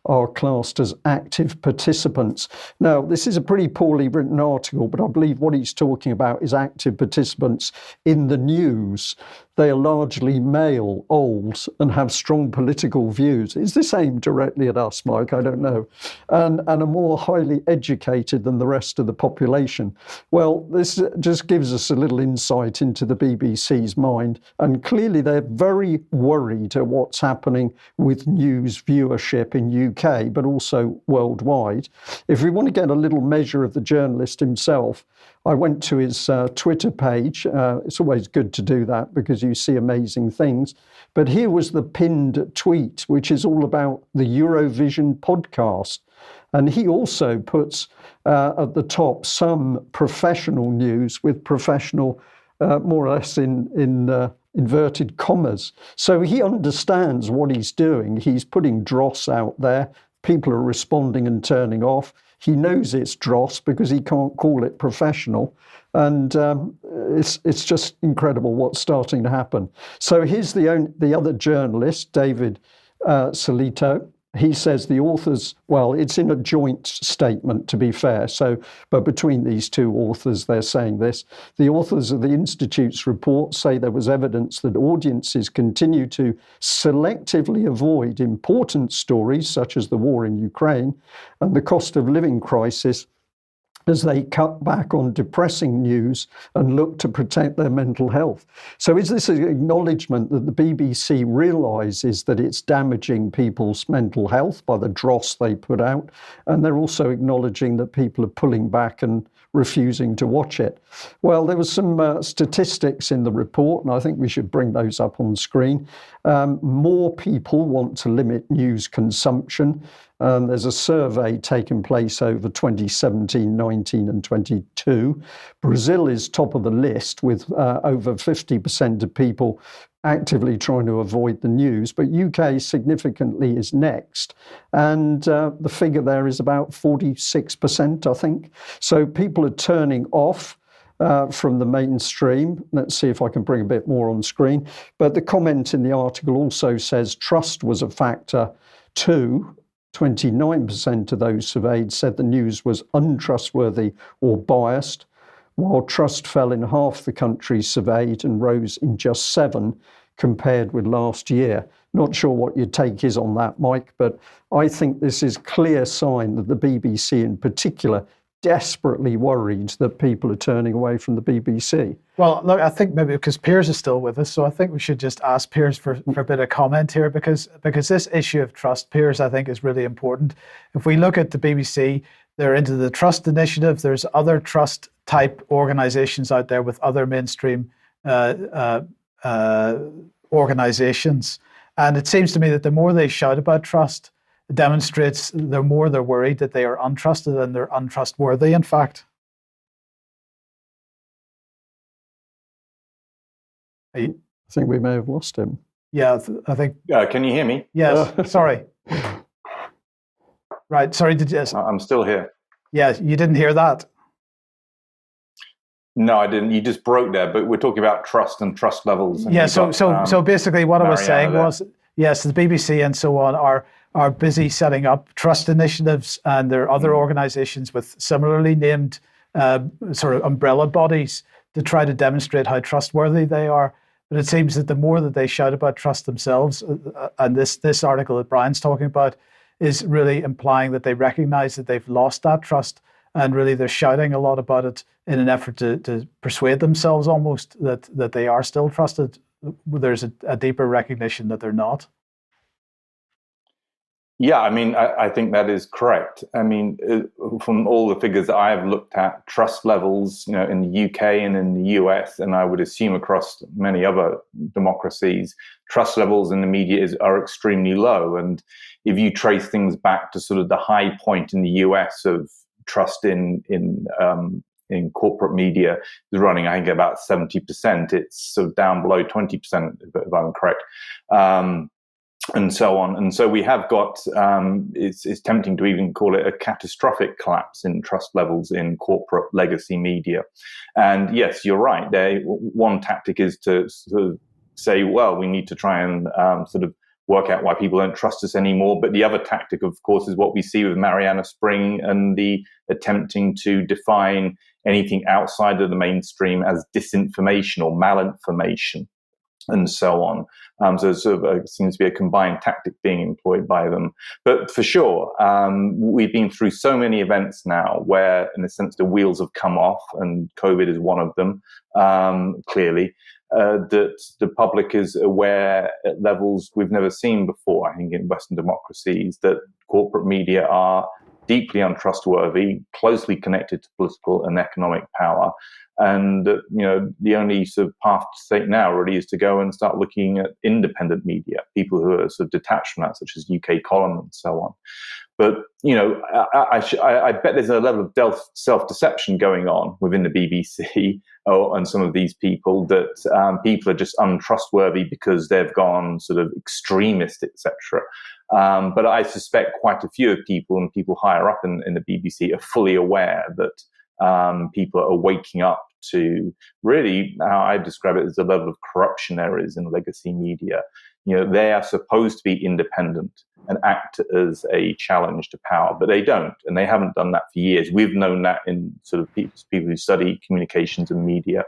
are classed as active participants. Now, this is a pretty poorly written article, but I believe what he's talking about is active participants in the news. They are largely male, old, and have strong political views. Is this aimed directly at us, Mike? I don't know. And are more highly educated than the rest of the population. Well, this just gives us a little insight into the BBC's mind. And clearly they're very worried at what's happening with news viewership in UK, but also worldwide. If we want to get a little measure of the journalist himself, I went to his Twitter page. It's always good to do that because you see amazing things. But here was the pinned tweet, which is all about the Eurovision podcast. And he also puts at the top some professional news with professional, more or less in inverted commas. So he understands what he's doing. He's putting dross out there. People are responding and turning off. He knows it's dross because he can't call it professional. And it's just incredible what's starting to happen. So here's the other journalist, David Solito. He says the authors, well, it's in a joint statement, to be fair. But between these two authors, they're saying this. The authors of the Institute's report say there was evidence that audiences continue to selectively avoid important stories, such as the war in Ukraine and the cost of living crisis, as they cut back on depressing news and look to protect their mental health. So is this an acknowledgement that the BBC realises that it's damaging people's mental health by the dross they put out? And they're also acknowledging that people are pulling back and refusing to watch it. Well, there was some statistics in the report, and I think we should bring those up on screen. More people want to limit news consumption. There's a survey taking place over 2017, 19 and 22. Brazil is top of the list with over 50% of people actively trying to avoid the news, but UK significantly is next. And the figure there is about 46%, I think. So people are turning off from the mainstream. Let's see if I can bring a bit more on screen. But the comment in the article also says trust was a factor too. 29% of those surveyed said the news was untrustworthy or biased, while trust fell in half the countries surveyed and rose in just 7 compared with last year. Not sure what your take is on that, Mike, but I think this is a clear sign that the BBC in particular desperately worried that people are turning away from the BBC. Well, look, I think maybe because Piers is still with us, so I think we should just ask Piers for a bit of comment here, because this issue of trust, Piers, I think, is really important. If we look at the BBC, they're into the Trust Initiative. There's other trust-type organisations out there with other mainstream organisations. And it seems to me that the more they shout about trust, it demonstrates the more they're worried that they are untrusted and they're untrustworthy, in fact. I think we may have lost him. Yeah, I think. Can you hear me? Yes, sorry. Right, sorry, did you? I'm still here. Yeah, you didn't hear that? No, I didn't. You just broke there, but we're talking about trust and trust levels. Yeah, so basically what I was saying was, yes, the BBC and so on are busy setting up trust initiatives, and there are other organisations with similarly named sort of umbrella bodies to try to demonstrate how trustworthy they are. But it seems that the more that they shout about trust themselves, and this article that Brian's talking about is really implying that they recognise that they've lost that trust, and really they're shouting a lot about it in an effort to persuade themselves almost that they are still trusted. There's a deeper recognition that they're not. Yeah, I mean, I think that is correct. I mean, from all the figures that I have looked at, trust levels, in the UK and in the US, and I would assume across many other democracies, trust levels in the media are extremely low. And if you trace things back to sort of the high point in the US of trust in corporate media, is running, I think, about 70%. It's sort of down below 20%, if I'm correct. And so on. And so we have got, it's tempting to even call it a catastrophic collapse in trust levels in corporate legacy media. And yes, you're right. One tactic is to sort of say, well, we need to try and sort of work out why people don't trust us anymore. But the other tactic, of course, is what we see with Mariana Spring and the attempting to define anything outside of the mainstream as disinformation or malinformation, and so on. So it sort of seems to be a combined tactic being employed by them. But for sure, we've been through so many events now where, in a sense, the wheels have come off, and COVID is one of them, clearly, that the public is aware at levels we've never seen before, I think, in Western democracies, that corporate media are deeply untrustworthy, closely connected to political and economic power. And, the only sort of path to take now really is to go and start looking at independent media, people who are sort of detached from that, such as UK Column and so on. But, I bet there's a level of self-deception going on within the BBC and some of these people, that people are just untrustworthy because they've gone sort of extremist, etc. But I suspect quite a few of people, and people higher up in the BBC, are fully aware that people are waking up to really, how I describe it, as a level of corruption there is in legacy media. They are supposed to be independent and act as a challenge to power, but they don't, and they haven't done that for years. We've known that in sort of people who study communications and media,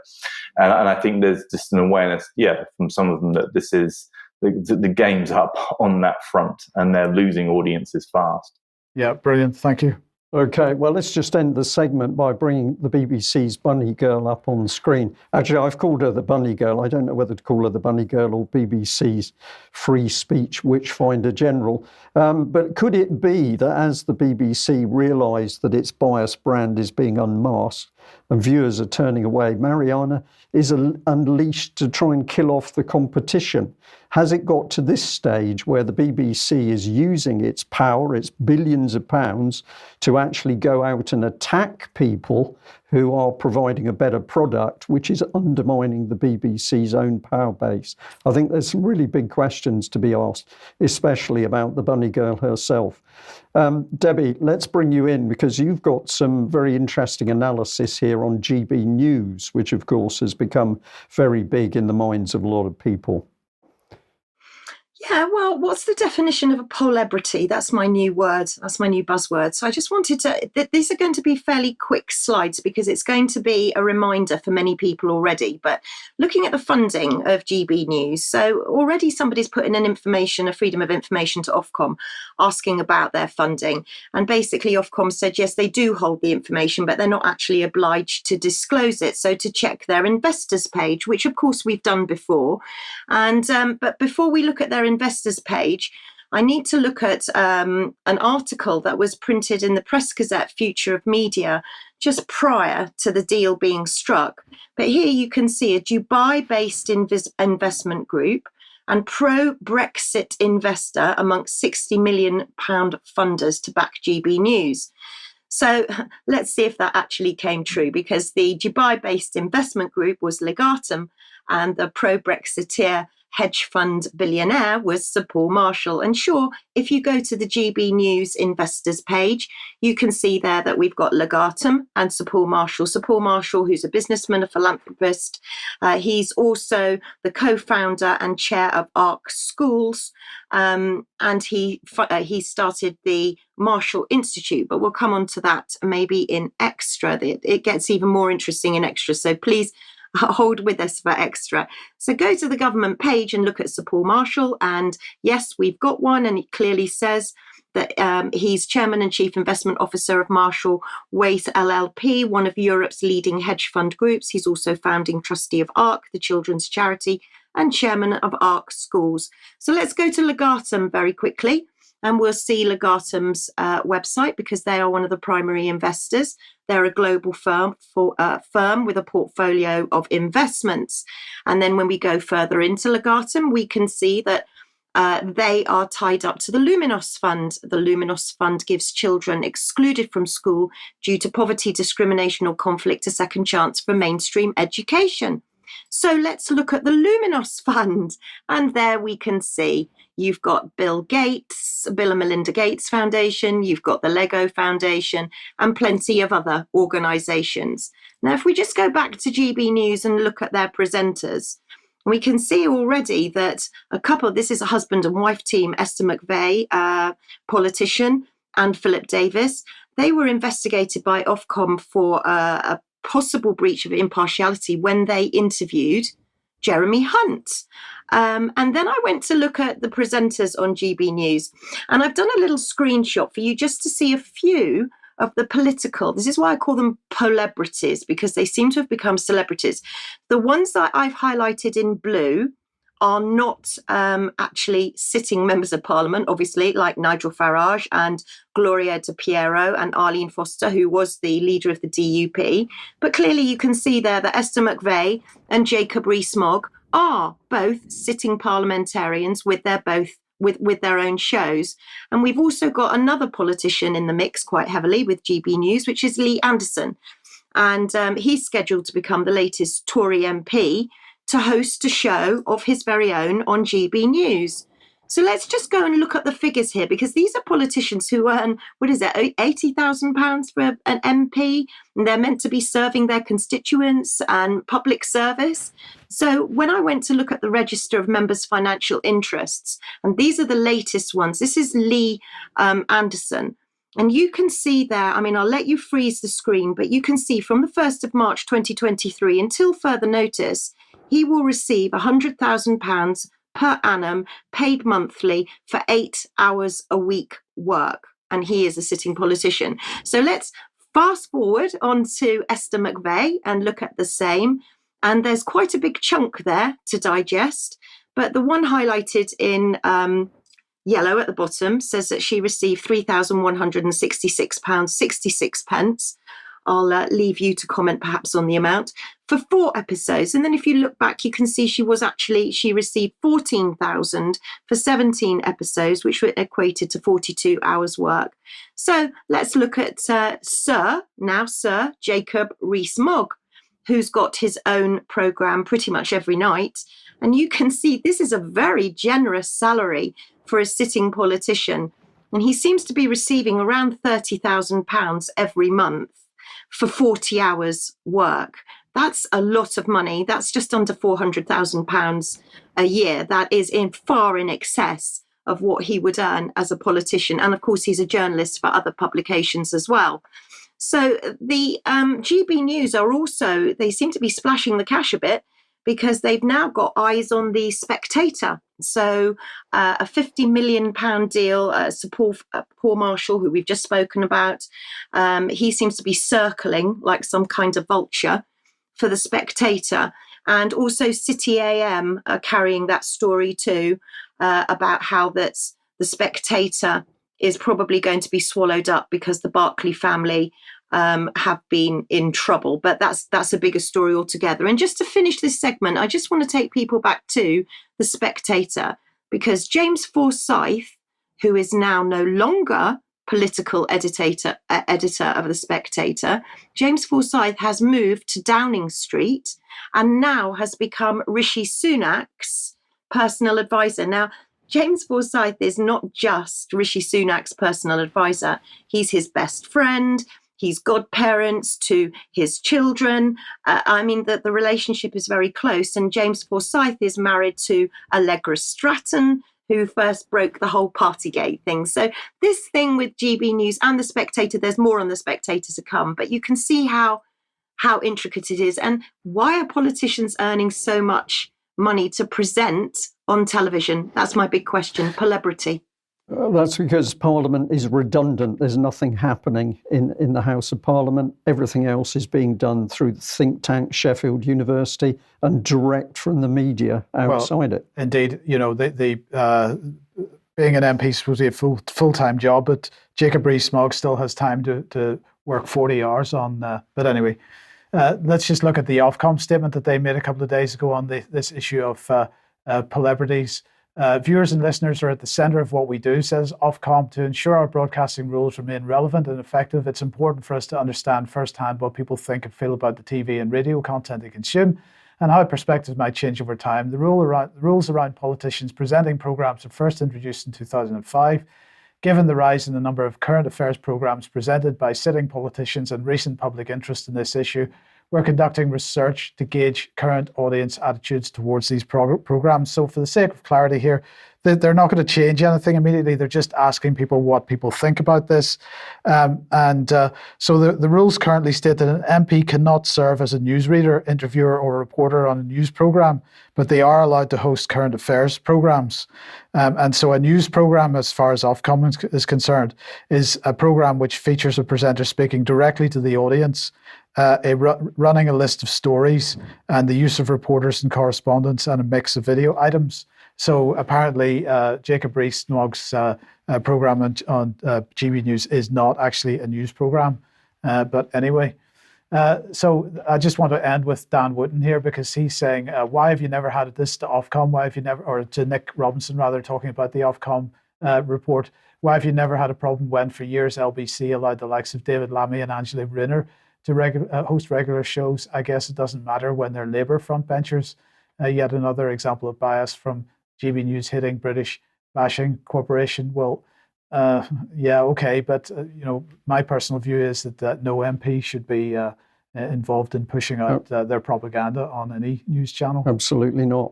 and I think there's just an awareness, from some of them, that this is the game's up on that front, and they're losing audiences fast. Yeah, brilliant. Thank you. Okay, well, let's just end the segment by bringing the BBC's Bunny Girl up on the screen. Actually, I've called her the Bunny Girl. I don't know whether to call her the Bunny Girl or BBC's free speech witchfinder general. But could it be that as the BBC realised that its biased brand is being unmasked and viewers are turning away, Mariana is unleashed to try and kill off the competition? Has it got to this stage where the BBC is using its power, its billions of pounds, to actually go out and attack people who are providing a better product, which is undermining the BBC's own power base? I think there's some really big questions to be asked, especially about the Bunny Girl herself. Debi, let's bring you in, because you've got some very interesting analysis here on GB News, which of course has become very big in the minds of a lot of people. Yeah, well, what's the definition of a polebrity? That's my new word. That's my new buzzword. So I just wanted to, these are going to be fairly quick slides because it's going to be a reminder for many people already. But looking at the funding of GB News, so already somebody's put in a freedom of information to Ofcom asking about their funding. And basically Ofcom said, yes, they do hold the information, but they're not actually obliged to disclose it. So to check their investors page, which of course we've done before. And but before we look at their investors page, I need to look at an article that was printed in the Press Gazette Future of Media just prior to the deal being struck. But here you can see a Dubai-based investment group and pro-Brexit investor amongst £60 million funders to back GB News. So let's see if that actually came true, because the Dubai-based investment group was Legatum, and the pro-Brexiteer hedge fund billionaire was Sir Paul Marshall. And sure, if you go to the GB News investors page, you can see there that we've got Legatum and Sir Paul Marshall. Sir Paul Marshall, who's a businessman, a philanthropist. He's also the co-founder and chair of ARC Schools, and he started the Marshall Institute. But we'll come on to that maybe in Extra. It gets even more interesting in Extra, so please hold with us for Extra. So go to the government page and look at Sir Paul Marshall, and yes, we've got one, and it clearly says that he's chairman and chief investment officer of Marshall Wace LLP, one of Europe's leading hedge fund groups. He's also founding trustee of ARC, the children's charity, and chairman of ARC Schools. So let's go to Legatum very quickly, and we'll see Legatum's website, because they are one of the primary investors. They're a global firm with a portfolio of investments. And then when we go further into Legatum, we can see that they are tied up to the Luminos Fund. The Luminos Fund gives children excluded from school due to poverty, discrimination, or conflict a second chance for mainstream education. So let's look at the Luminos Fund. And there we can see you've got Bill and Melinda Gates Foundation, you've got the Lego Foundation, and plenty of other organisations. Now, if we just go back to GB News and look at their presenters, we can see already that this is a husband and wife team, Esther McVeigh, politician, and Philip Davis. They were investigated by Ofcom for a possible breach of impartiality when they interviewed Jeremy Hunt. And then I went to look at the presenters on GB News, and I've done a little screenshot for you just to see a few of the political. This is why I call them celebrities, because they seem to have become celebrities. The ones that I've highlighted in blue are not actually sitting members of parliament, obviously, like Nigel Farage and Gloria De Piero and Arlene Foster, who was the leader of the DUP. But clearly you can see there that Esther McVeigh and Jacob Rees-Mogg are both sitting parliamentarians with their own shows. And we've also got another politician in the mix quite heavily with GB News, which is Lee Anderson. And he's scheduled to become the latest Tory MP to host a show of his very own on GB News. So let's just go and look at the figures here, because these are politicians who earn, £80,000 for an MP, and they're meant to be serving their constituents and public service. So when I went to look at the register of members' financial interests, and these are the latest ones, this is Lee Anderson. And you can see there, I'll let you freeze the screen, but you can see from the 1st of March 2023 until further notice, he will receive £100,000 per annum, paid monthly for 8 hours a week work. And he is a sitting politician. So let's fast forward on to Esther McVeigh and look at the same. And there's quite a big chunk there to digest. But the one highlighted in yellow at the bottom says that she received £3,166.66. I'll leave you to comment perhaps on the amount for 4 episodes. And then if you look back, you can see she received 14,000 for 17 episodes, which were equated to 42 hours work. So let's look at Sir Jacob Rees-Mogg, who's got his own programme pretty much every night. And you can see this is a very generous salary for a sitting politician. And he seems to be receiving around £30,000 every month for 40 hours work. That's a lot of money. That's just under £400,000 a year. That is far in excess of what he would earn as a politician. And of course, he's a journalist for other publications as well. So the GB News they seem to be splashing the cash a bit, because they've now got eyes on the Spectator. So a £50 million deal, Paul Marshall, who we've just spoken about, he seems to be circling like some kind of vulture for the Spectator. And also City AM are carrying that story too, about how that the Spectator is probably going to be swallowed up because the Barclay family have been in trouble. But that's a bigger story altogether. And just to finish this segment, I just want to take people back to The Spectator, because James Forsyth, who is now no longer political editor of The Spectator, James Forsyth has moved to Downing Street and now has become Rishi Sunak's personal advisor. Now, James Forsyth is not just Rishi Sunak's personal advisor. He's his best friend. He's godparents to his children. The relationship is very close. And James Forsyth is married to Allegra Stratton, who first broke the whole Partygate thing. So this thing with GB News and The Spectator, there's more on The Spectator to come, but you can see how intricate it is. And why are politicians earning so much money to present on television? That's my big question. Celebrity. That's because Parliament is redundant. There's nothing happening in the House of Parliament. Everything else is being done through the think tank Sheffield University and direct from the media outside it. Indeed, the being an MP is supposed to be a full-time job, but Jacob Rees-Mogg still has time to work 40 hours on. But anyway, let's just look at the Ofcom statement that they made a couple of days ago on this issue of celebrities. Viewers and listeners are at the centre of what we do, says Ofcom. To ensure our broadcasting rules remain relevant and effective, it's important for us to understand firsthand what people think and feel about the TV and radio content they consume and how perspectives might change over time. The rules around politicians presenting programmes were first introduced in 2005. Given the rise in the number of current affairs programmes presented by sitting politicians and recent public interest in this issue, we're conducting research to gauge current audience attitudes towards these programmes. So for the sake of clarity here, they're not going to change anything immediately. They're just asking people what people think about this. So the rules currently state that an MP cannot serve as a newsreader, interviewer or reporter on a news programme, but they are allowed to host current affairs programmes. And so a news programme, as far as Ofcom is concerned, is a programme which features a presenter speaking directly to the audience, running a list of stories and the use of reporters and correspondents and a mix of video items. So apparently Jacob Rees-Mogg's programme on GB News is not actually a news programme. But anyway, so I just want to end with Dan Wootton here, because he's saying, why have you never had this to Ofcom? Why have you never, or to Nick Robinson rather, talking about the Ofcom report, why have you never had a problem when for years LBC allowed the likes of David Lammy and Angela Brunner to host regular shows? I guess it doesn't matter when they're Labour frontbenchers. Yet another example of bias from GB News hitting British bashing corporation. Well, yeah, okay, but my personal view is that no MP should be involved in pushing out their propaganda on any news channel. Absolutely not.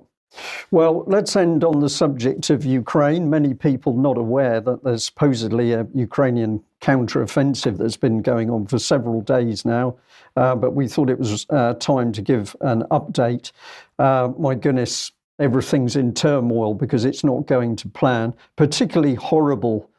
Well, let's end on the subject of Ukraine. Many people not aware that there's supposedly a Ukrainian counter-offensive that's been going on for several days now, but we thought it was time to give an update. My goodness, everything's in turmoil because it's not going to plan. Particularly horrible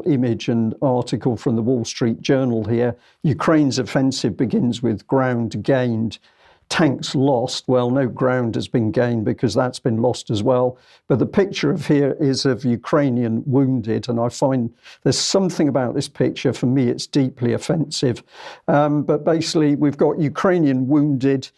image and article from the Wall Street Journal here. Ukraine's offensive begins with ground gained, tanks lost. Well, no ground has been gained because that's been lost as well. But the picture of here is of Ukrainian wounded, and I find there's something about this picture, for me, it's deeply offensive. But basically, we've got Ukrainian wounded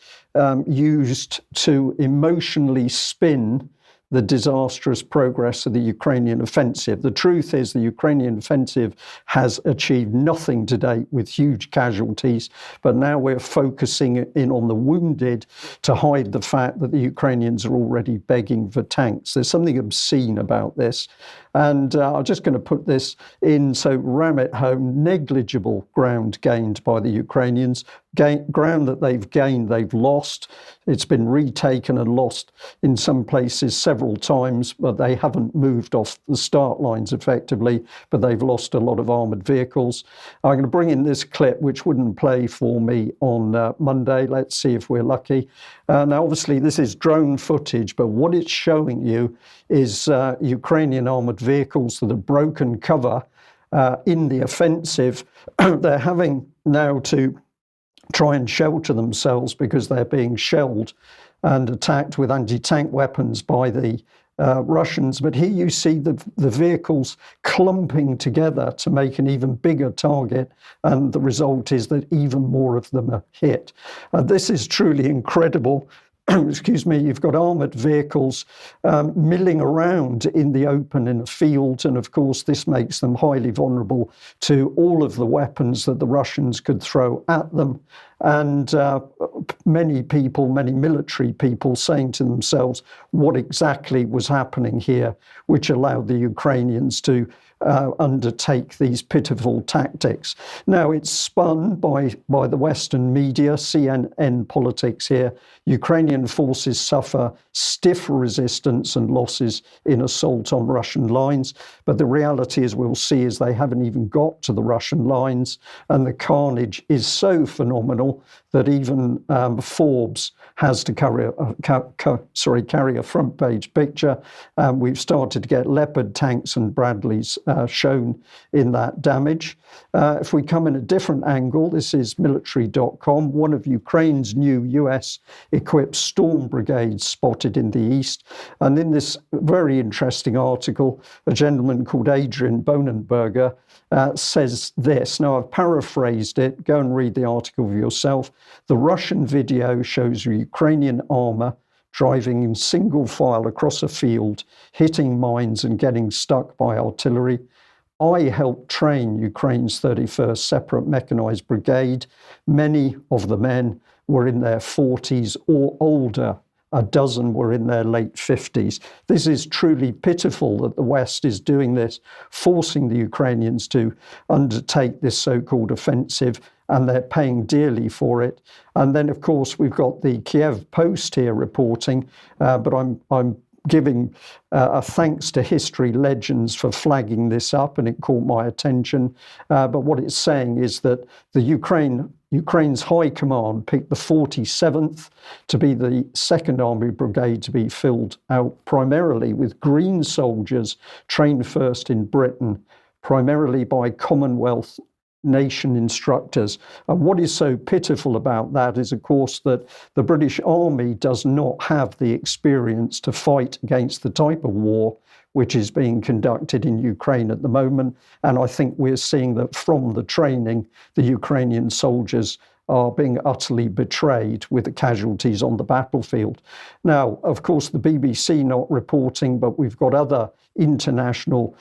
used to emotionally spin the disastrous progress of the Ukrainian offensive. The truth is the Ukrainian offensive has achieved nothing to date with huge casualties, but now we're focusing in on the wounded to hide the fact that the Ukrainians are already begging for tanks. There's something obscene about this. And I'm just going to put this in, so ram it home. Negligible ground gained by the Ukrainians. Ground that they've gained, they've lost. It's been retaken and lost in some places several times, but they haven't moved off the start lines effectively, but they've lost a lot of armoured vehicles. I'm going to bring in this clip, which wouldn't play for me on Monday. Let's see if we're lucky. Now, obviously, this is drone footage, but what it's showing you is Ukrainian armoured vehicles that have broken cover in the offensive. They're having now to try and shelter themselves because they're being shelled and attacked with anti-tank weapons by the Russians. But here you see the vehicles clumping together to make an even bigger target, and the result is that even more of them are hit. This is truly incredible. Excuse me, you've got armoured vehicles milling around in the open in a field, and of course this makes them highly vulnerable to all of the weapons that the Russians could throw at them. And many people, many military people saying to themselves what exactly was happening here, which allowed the Ukrainians to undertake these pitiful tactics. Now, it's spun by the Western media, CNN politics here. Ukrainian forces suffer stiff resistance and losses in assault on Russian lines. But the reality, as we'll see, is they haven't even got to the Russian lines. And the carnage is so phenomenal that even Forbes has to carry a front page picture. We've started to get Leopard tanks and Bradleys shown in that damage. If we come in a different angle, this is military.com, one of Ukraine's new US-equipped storm brigades spotted in the east. And in this very interesting article, a gentleman called Adrian Bonenberger says this. Now, I've paraphrased it. Go and read the article for yourself. The Russian video shows Ukrainian armour driving in single file across a field, hitting mines and getting stuck by artillery. I helped train Ukraine's 31st Separate Mechanized Brigade. Many of the men were in their 40s or older. A dozen were in their late 50s. This is truly pitiful that the West is doing this, forcing the Ukrainians to undertake this so-called offensive, and they're paying dearly for it. And then, of course, we've got the Kiev Post here reporting, but I'm giving a thanks to History Legends for flagging this up, and it caught my attention. But what it's saying is that the Ukraine's high command picked the 47th to be the 2nd Army Brigade to be filled out primarily with green soldiers trained first in Britain, primarily by Commonwealth nation instructors. And what is so pitiful about that is, of course, that the British Army does not have the experience to fight against the type of war which is being conducted in Ukraine at the moment. And I think we're seeing that from the training, the Ukrainian soldiers are being utterly betrayed with the casualties on the battlefield. Now, of course, the BBC not reporting, but we've got other international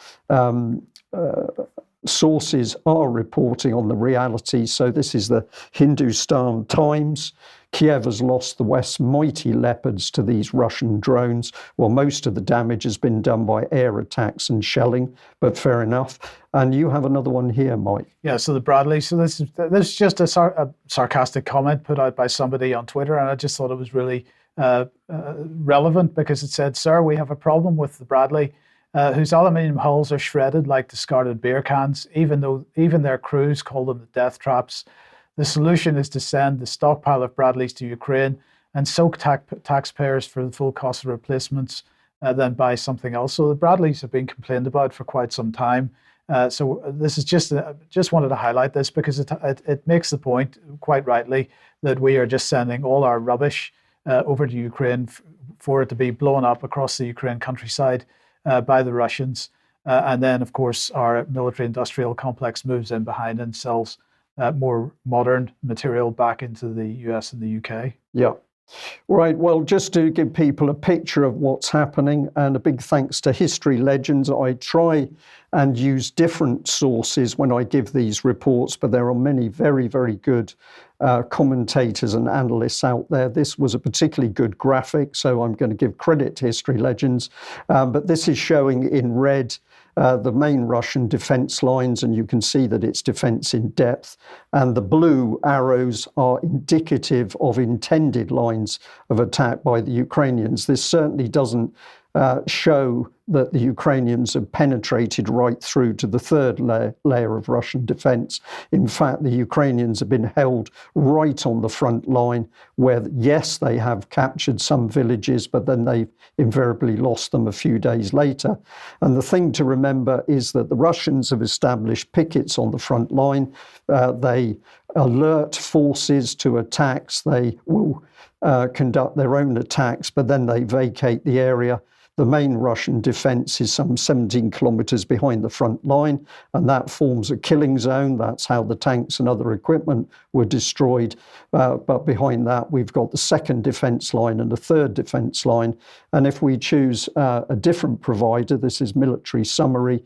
sources are reporting on the reality. So this is the Hindustan Times. Kiev has lost the West's mighty Leopards to these Russian drones. Well, most of the damage has been done by air attacks and shelling, but fair enough. And you have another one here, Mike. Yeah, so the Bradley. So this is just a sarcastic comment put out by somebody on Twitter, and I just thought it was really relevant because it said, "Sir, we have a problem with the Bradley, whose aluminium hulls are shredded like discarded beer cans, even their crews call them the death traps. The solution is to send the stockpile of Bradleys to Ukraine and soak taxpayers for the full cost of replacements, then buy something else." So the Bradleys have been complained about for quite some time. So this is just wanted to highlight this because it makes the point, quite rightly, that we are just sending all our rubbish over to Ukraine for it to be blown up across the Ukraine countryside by the Russians. And then, of course, our military-industrial complex moves in behind and sells more modern material back into the US and the UK. Yeah. Right. Well, just to give people a picture of what's happening, and a big thanks to History Legends. I try and use different sources when I give these reports, but there are many very, very good commentators and analysts out there. This was a particularly good graphic, so I'm going to give credit to History Legends. But this is showing in red the main Russian defense lines, and you can see that it's defense in depth. And the blue arrows are indicative of intended lines of attack by the Ukrainians. This certainly doesn't show that the Ukrainians have penetrated right through to the third layer of Russian defense. In fact, the Ukrainians have been held right on the front line where, yes, they have captured some villages, but then they've invariably lost them a few days later. And the thing to remember is that the Russians have established pickets on the front line. They alert forces to attacks. They will conduct their own attacks, but then they vacate the area The main Russian defence is some 17 kilometres behind the front line, and that forms a killing zone. That's how the tanks and other equipment were destroyed. But behind that, we've got the second defence line and the third defence line. And if we choose a different provider, this is military summary,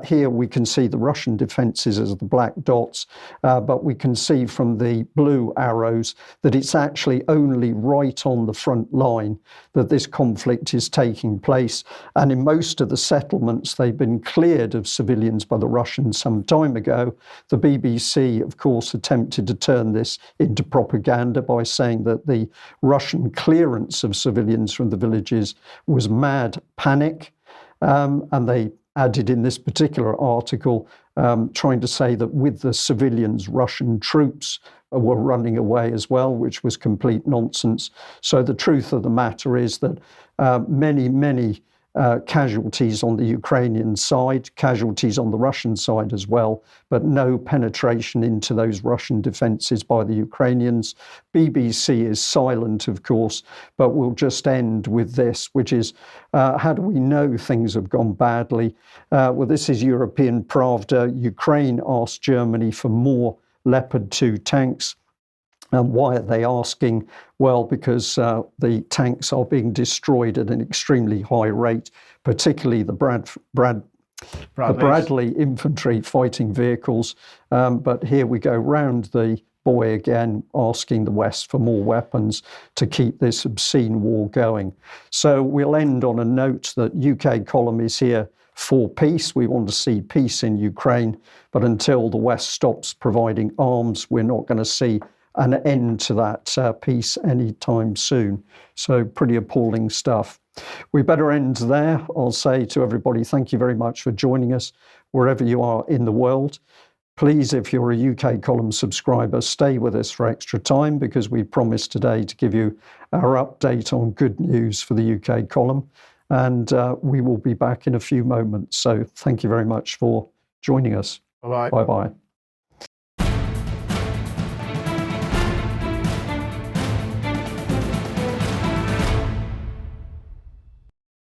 here we can see the Russian defences as the black dots, but we can see from the blue arrows that it's actually only right on the front line that this conflict is taking place. And in most of the settlements, they've been cleared of civilians by the Russians some time ago. The BBC, of course, attempted to turn this into propaganda by saying that the Russian clearance of civilians from the villages was mad panic. And they added in this particular article, trying to say that with the civilians, Russian troops were running away as well, which was complete nonsense. So the truth of the matter is that many casualties on the Ukrainian side, casualties on the Russian side as well, but no penetration into those Russian defences by the Ukrainians. BBC is silent, of course, but we'll just end with this, which is, how do we know things have gone badly? Well, this is European Pravda. Ukraine asked Germany for more Leopard 2 tanks. And why are they asking? Well, because the tanks are being destroyed at an extremely high rate, particularly the Bradley infantry fighting vehicles. But here we go round the boy again, asking the West for more weapons to keep this obscene war going. So we'll end on a note that UK column is here for peace. We want to see peace in Ukraine, but until the West stops providing arms, we're not going to see an end to that peace anytime soon. So pretty appalling stuff. We better end there. I'll say to everybody, thank you very much for joining us wherever you are in the world. Please, if you're a UK column subscriber, stay with us for extra time, because we promised today to give you our update on good news for the UK column. And we will be back in a few moments. So thank you very much for joining us. Bye-bye. Bye-bye.